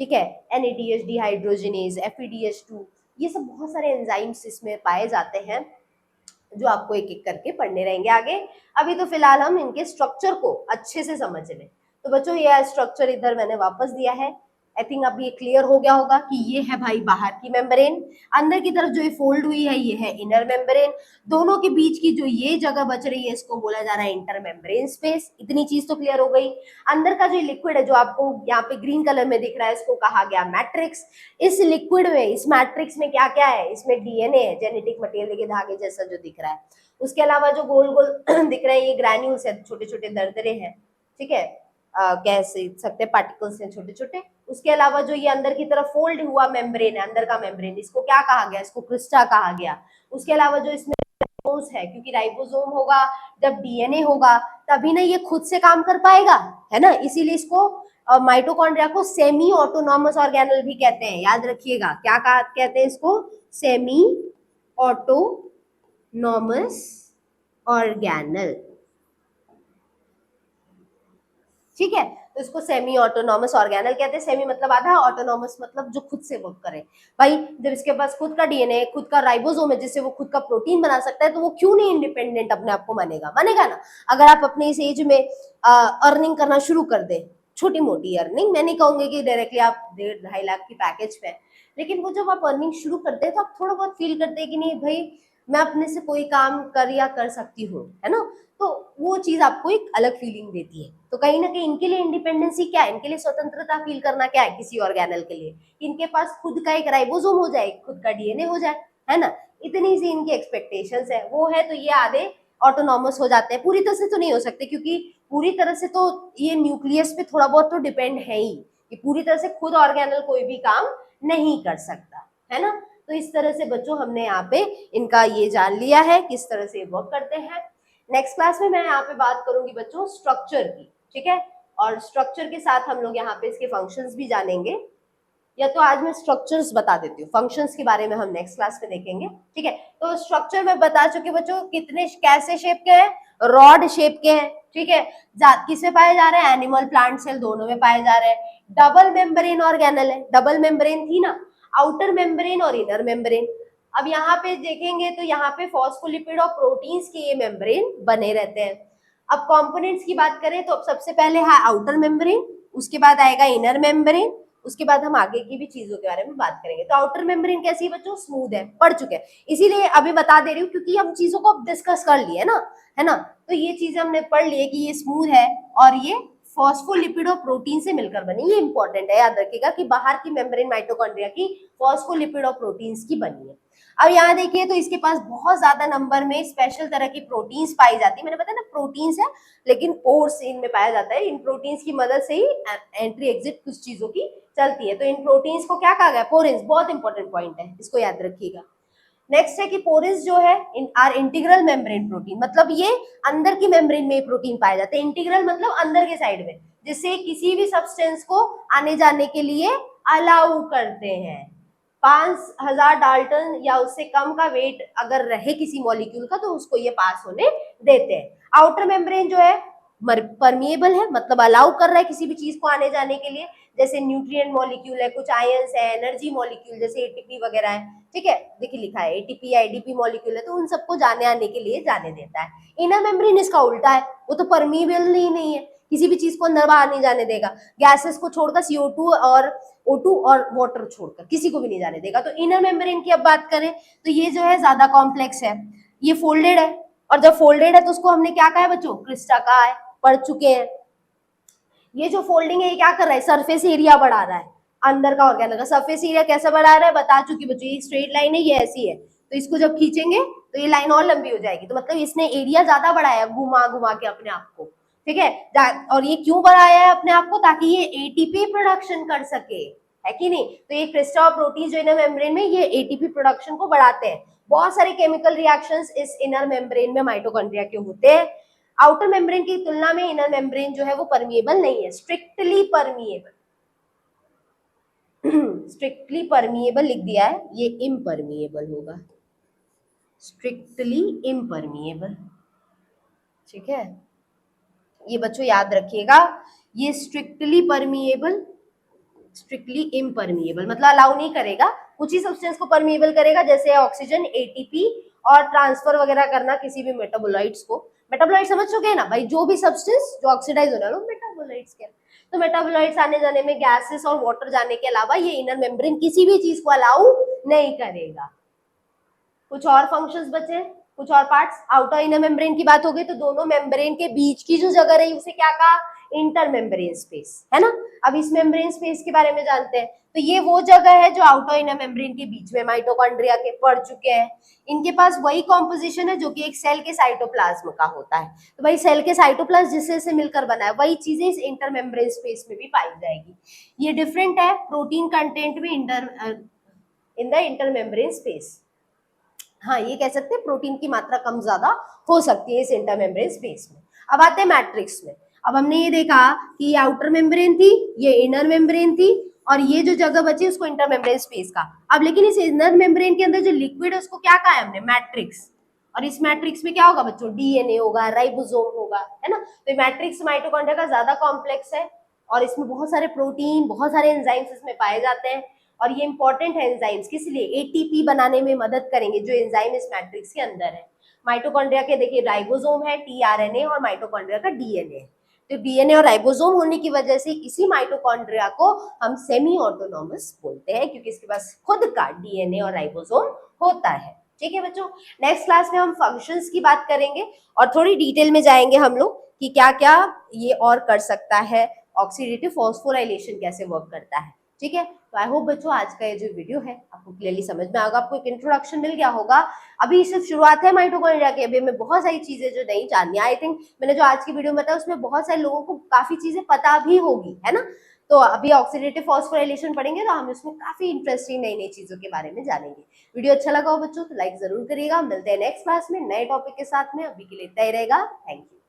ठीक है, NADH डिहाइड्रोजिनेज, FEDH2, ये सब बहुत सारे एंजाइम्स इसमें पाए जाते हैं जो आपको एक एक करके पढ़ने रहेंगे आगे। अभी तो फिलहाल हम इनके स्ट्रक्चर को अच्छे से समझ लें। तो बच्चों ये स्ट्रक्चर इधर मैंने वापस दिया है। आई थिंक अब ये क्लियर हो गया होगा कि ये है भाई बाहर की मेम्ब्रेन, अंदर की तरफ जो ये फोल्ड हुई है ये है इनर मेम्ब्रेन, दोनों के बीच की जो ये जगह बच रही है इसको बोला जा रहा है इंटर मेम्ब्रेन स्पेस। इतनी चीज तो क्लियर हो गई। अंदर का जो लिक्विड है जो आपको यहाँ पे ग्रीन कलर में दिख रहा है, इसको कहा गया मैट्रिक्स। इस लिक्विड में, इस मैट्रिक्स में क्या क्या है, इसमें DNA है, जेनेटिक मटेरियल के धागे जैसा जो दिख रहा है। उसके अलावा जो गोल गोल दिख रहे हैं ये ग्रैन्यूल्स है, छोटे छोटे दरदरे हैं। ठीक है, कह सकते हैं पार्टिकल्स हैं छोटे छोटे। उसके अलावा जो ये अंदर की तरफ फोल्ड हुआ मेम्ब्रेन है, अंदर का मेम्ब्रेन, इसको क्या कहा गया, इसको क्रिस्टा कहा गया। उसके अलावा जो इसमें राइबोसोम्स है, क्योंकि राइबोसोम होगा जब DNA होगा तभी ना ये खुद से काम कर पाएगा, है ना, इसीलिए इसको माइटोकॉन्ड्रिया को सेमी ऑटोनॉमस ऑर्गेनल भी कहते हैं। याद रखिएगा क्या कहते हैं इसको, सेमी ऑटोनॉमस ऑर्गेनल। ठीक है, तो इसको सेमी ऑटोनॉमस ऑर्गेनल कहते हैं। सेमी मतलब आधा, ऑटोनॉमस मतलब जो खुद से वर्क करे। भाई जब इसके पास खुद का DNA है, खुद का राइबोसोम है जिससे वो खुद का प्रोटीन बना सकता है, तो वो क्यों नहीं इंडिपेंडेंट अपने आप को मानेगा, मानेगा ना। अगर आप अपने इस एज में अर्निंग करना शुरू कर दे, छोटी मोटी अर्निंग, मैं नहीं कहूंगी कि डायरेक्टली आप 1.5-2.5 लाख की पैकेज पे, लेकिन वो जब आप अर्निंग शुरू करते हैं तो आप थोड़ा बहुत फील करते हैं कि नहीं भाई मैं अपने से कोई काम कर सकती हूँ, है ना, तो वो चीज आपको एक अलग फीलिंग देती है। तो कहीं ना कहीं इनके लिए इंडिपेंडेंसी क्या है, इनके लिए स्वतंत्रता फील करना क्या है किसी ऑर्गेनल के लिए, इनके पास खुद का एक राइबोसोम हो जाए, खुद का DNA हो जाए, है ना, इतनी सी इनकी एक्सपेक्टेशंस है, वो है। तो ये आधे ऑटोनॉमस हो जाते हैं। पूरी तरह से तो नहीं हो सकते, क्योंकि पूरी तरह से तो ये न्यूक्लियस पे थोड़ा बहुत तो डिपेंड है ही, कि पूरी तरह से खुद ऑर्गेनल कोई भी काम नहीं कर सकता, है ना। तो इस तरह से बच्चों हमने यहाँ पे इनका ये जान लिया है किस तरह से वर्क करते हैं। नेक्स्ट क्लास में मैं यहाँ पे बात करूंगी बच्चों स्ट्रक्चर की, ठीक है, और स्ट्रक्चर के साथ हम लोग यहाँ पे इसके फंक्शंस भी जानेंगे। या तो आज मैं स्ट्रक्चर्स बता देती हूँ, फंक्शंस के बारे में हम नेक्स्ट क्लास में देखेंगे, ठीक है। तो स्ट्रक्चर में बता चुके बच्चों कितने कैसे शेप के हैं, रॉड शेप के हैं, ठीक है। किस में पाए जा रहे हैं, एनिमल प्लांट सेल दोनों में पाए जा रहे हैं। डबल मेम्ब्रेन ऑर्गेनल है, डबल मेम्ब्रेन थी ना, आउटर मेम्ब्रेन और इनर मेम्ब्रेन। अब यहाँ पे देखेंगे तो यहाँ पे फॉस्फोलिपिड और प्रोटीन्स के ये मेम्ब्रेन बने रहते हैं। अब कंपोनेंट्स की बात करें तो अब सबसे पहले है आउटर मेम्ब्रेन, उसके बाद आएगा इनर मेम्ब्रेन, उसके बाद हम आगे की भी चीजों के बारे में बात करेंगे। तो आउटर मेम्ब्रेन कैसी है बच्चों, स्मूथ है, पढ़ चुके हैं, इसीलिए अभी बता दे रही हूँ क्योंकि हम चीजों को डिस्कस कर लिए ना, है ना। तो ये चीजें हमने पढ़ ली है कि ये स्मूथ है और ये फॉस्फोलिपिड और प्रोटीन से मिलकर बनी, ये इंपॉर्टेंट है, याद रखिएगा कि बाहर की मेम्ब्रेन माइटोकॉन्ड्रिया की फॉस्फोलिपिड और प्रोटीन्स की बनी है। अब यहाँ देखिए तो इसके पास बहुत ज्यादा नंबर में स्पेशल तरह की प्रोटीन्स पाई जाती है, मैंने बताया ना प्रोटीन्स है, लेकिन पोर्स इनमें पाया जाता है। इन प्रोटीन्स की मदद से ही एंट्री एग्जिट कुछ चीजों की चलती है। तो इन प्रोटीन्स को क्या कहा गया, पोरेंस, बहुत इंपॉर्टेंट पॉइंट है, इसको याद रखिएगा। नेक्स्ट है कि पोरेंस जो है आर इंटीग्रल मेम्ब्रेन प्रोटीन, मतलब ये अंदर की मेम्ब्रेन में प्रोटीन पाए जाते हैं। इंटीग्रल मतलब अंदर के साइड में, जिससे किसी भी सब्सटेंस को आने जाने के लिए अलाउ करते हैं। 5000 डाल्टन या उससे कम का वेट अगर रहे किसी मॉलिक्यूल का तो उसको ये पास होने देते हैं। आउटर मेम्ब्रेन जो है परमिएबल है, मतलब अलाउ कर रहा है किसी भी चीज को आने जाने के लिए, जैसे न्यूट्रिएंट मॉलिक्यूल है, कुछ आयंस है, एनर्जी मॉलिक्यूल जैसे एटीपी वगैरह है, ठीक है, देखिए लिखा है एटीपी आईडीपी मॉलिक्यूल है, तो उन सबको जाने आने के लिए जाने देता है। इनर मेम्ब्रेन इसका उल्टा है, वो तो परमिएबल ही नहीं है, किसी भी चीज को अंदर बाहर नहीं जाने देगा, गैसेस को छोड़कर CO2 और O2 और वाटर छोड़कर किसी को भी नहीं जाने देगा। तो इनर मेम्ब्रेन की अब बात करें तो ये जो है ज्यादा कॉम्प्लेक्स है, ये फोल्डेड है, और जब फोल्डेड है तो उसको हमने क्या कहा है बच्चों, क्रिस्टा कहा है, पढ़ चुके हैं। ये जो फोल्डिंग है ये क्या कर रहा है, सरफेस एरिया बढ़ा रहा है, अंदर का ऑर्गेनल का सरफेस एरिया कैसे बढ़ा रहा है बता चुकी बच्चों, ये स्ट्रेट लाइन है, ये ऐसी है, तो इसको जब खींचेंगे तो ये लाइन और लंबी हो जाएगी, तो मतलब इसने एरिया ज्यादा बढ़ाया घुमा घुमा के अपने आप को, ठीक है। और ये क्यों बढ़ाया है अपने आप को, ताकि ये एटीपी प्रोडक्शन कर सके, है कि नहीं। तो ये क्रिस्टा और प्रोटीन जो इनर मेम्ब्रेन में ये एटीपी प्रोडक्शन को बढ़ाते हैं। बहुत सारे केमिकल रिएक्शंस इस इनर मेम्ब्रेन में माइटोकॉन्ड्रिया के होते हैं। आउटर मेम्ब्रेन की तुलना में इनर मेम्ब्रेन जो है वो परमिएबल नहीं है, स्ट्रिक्टली परमिएबल स्ट्रिक्टली परमिएबल लिख दिया है, ये इम्परमिएबल होगा, स्ट्रिक्टली इम्परमिएबल, ठीक है। ये बच्चों याद रखिएगा, ये स्ट्रिक्टली परमिएबल, स्ट्रिक्टली इम्परमिएबल मतलब अलाउ नहीं करेगा, कुछ ही सब्सटेंस को परमिएबल करेगा, जैसे ऑक्सीजन, एटीपी और ट्रांसफर वगैरह करना किसी भी मेटाबोलाइट्स को। मेटाबोलाइट समझ चुके हैं ना भाई, जो भी सब्सटेंस जो ऑक्सीडाइज हो रहा है वो मेटाबोलाइट्स के, तो मेटाबोलाइट्स आने जाने में गैसेस और वाटर जाने के अलावा ये इनर मेम्ब्रेन किसी भी चीज को अलाउ नहीं करेगा। कुछ और फंक्शंस बचे, कुछ और पार्ट्स। आउटर इनर मेम्ब्रेन की बात हो गई, तो दोनों मेम्ब्रेन के बीच की जो जगह रही उसे क्या कहा, इंटर मेम्ब्रेन स्पेस, है ना। अब इस मेम्ब्रेन स्पेस के बारे में जानते हैं, तो ये वो जगह है जो आउटर इनर मेम्ब्रेन के बीच में माइटोकॉन्ड्रिया के पढ़ चुके हैं। इनके पास वही कॉम्पोजिशन है जो कि एक सेल के साइटोप्लाज्म का होता है, तो भाई सेल के साइटोप्लाज्म जिससे से मिलकर बना है वही चीजें इस इंटर मेम्ब्रेन स्पेस में भी पाई जाएगी। ये डिफरेंट है प्रोटीन कंटेंट में in the inter membrane space, हाँ ये कह सकते हैं प्रोटीन की मात्रा कम ज्यादा हो सकती है इस इंटर मेम्ब्रेन स्पेस में। अब आते हैं मैट्रिक्स में। अब हमने ये देखा कि ये आउटर मेम्ब्रेन थी, ये इनर मेम्ब्रेन थी, और ये जो जगह बची उसको इंटर मेम्ब्रेन स्पेस का। अब लेकिन इस इनर मेम्ब्रेन के अंदर जो लिक्विड है उसको क्या कहा है हमने, मैट्रिक्स, और इस मैट्रिक्स में क्या होगा बच्चों, डीएनए होगा, राइबोसोम होगा, है ना। तो मैट्रिक्स माइटोकॉन्ड्रिया का ज्यादा कॉम्प्लेक्स है और इसमें बहुत सारे प्रोटीन, बहुत सारे एंजाइम्स इसमें पाए जाते हैं, और ये इंपॉर्टेंट है एंजाइम्स, किस लिए, एटीपी बनाने में मदद करेंगे जो एंजाइम इस मैट्रिक्स के अंदर है। माइटोकॉन्ड्रिया के देखिए राइबोसोम है, टीआरएनए, और माइटोकॉन्ड्रिया का डीएनए है। तो डीएनए और राइबोसोम होने की वजह से इसी माइटोकॉन्ड्रिया को हम सेमी ऑटोनॉमस बोलते हैं, क्योंकि इसके पास खुद का डीएनए और राइबोसोम होता है। ठीक है बच्चों, नेक्स्ट क्लास में हम फंक्शंस की बात करेंगे और थोड़ी डिटेल में जाएंगे हम लोग कि क्या क्या ये और कर सकता है, ऑक्सीडेटिव फॉस्फोराइलेशन कैसे वर्क करता है। ठीक है। तो आई होप बच्चों आज का ये जो वीडियो है आपको क्लियरली समझ में आएगा, आपको एक इंट्रोडक्शन मिल गया होगा। अभी सिर्फ शुरुआत है माइटोकॉन्ड्रिया की, अभी हमें बहुत सारी चीजें जो नहीं जाननी है। आई थिंक मैंने जो आज की वीडियो में बताया उसमें बहुत सारे लोगों को काफी चीजें पता भी होगी, है ना। तो अभी ऑक्सीडेटिव फॉस्फोराइलेशन पढ़ेंगे तो हम इसमें काफी इंटरेस्टिंग नई नई चीजों के बारे में जानेंगे। वीडियो अच्छा लगा हो बच्चों तो लाइक जरूर करिएगा। मिलते हैं नेक्स्ट क्लास में नए टॉपिक के साथ में, अभी के लिए इतना ही रहेगा। Thank you.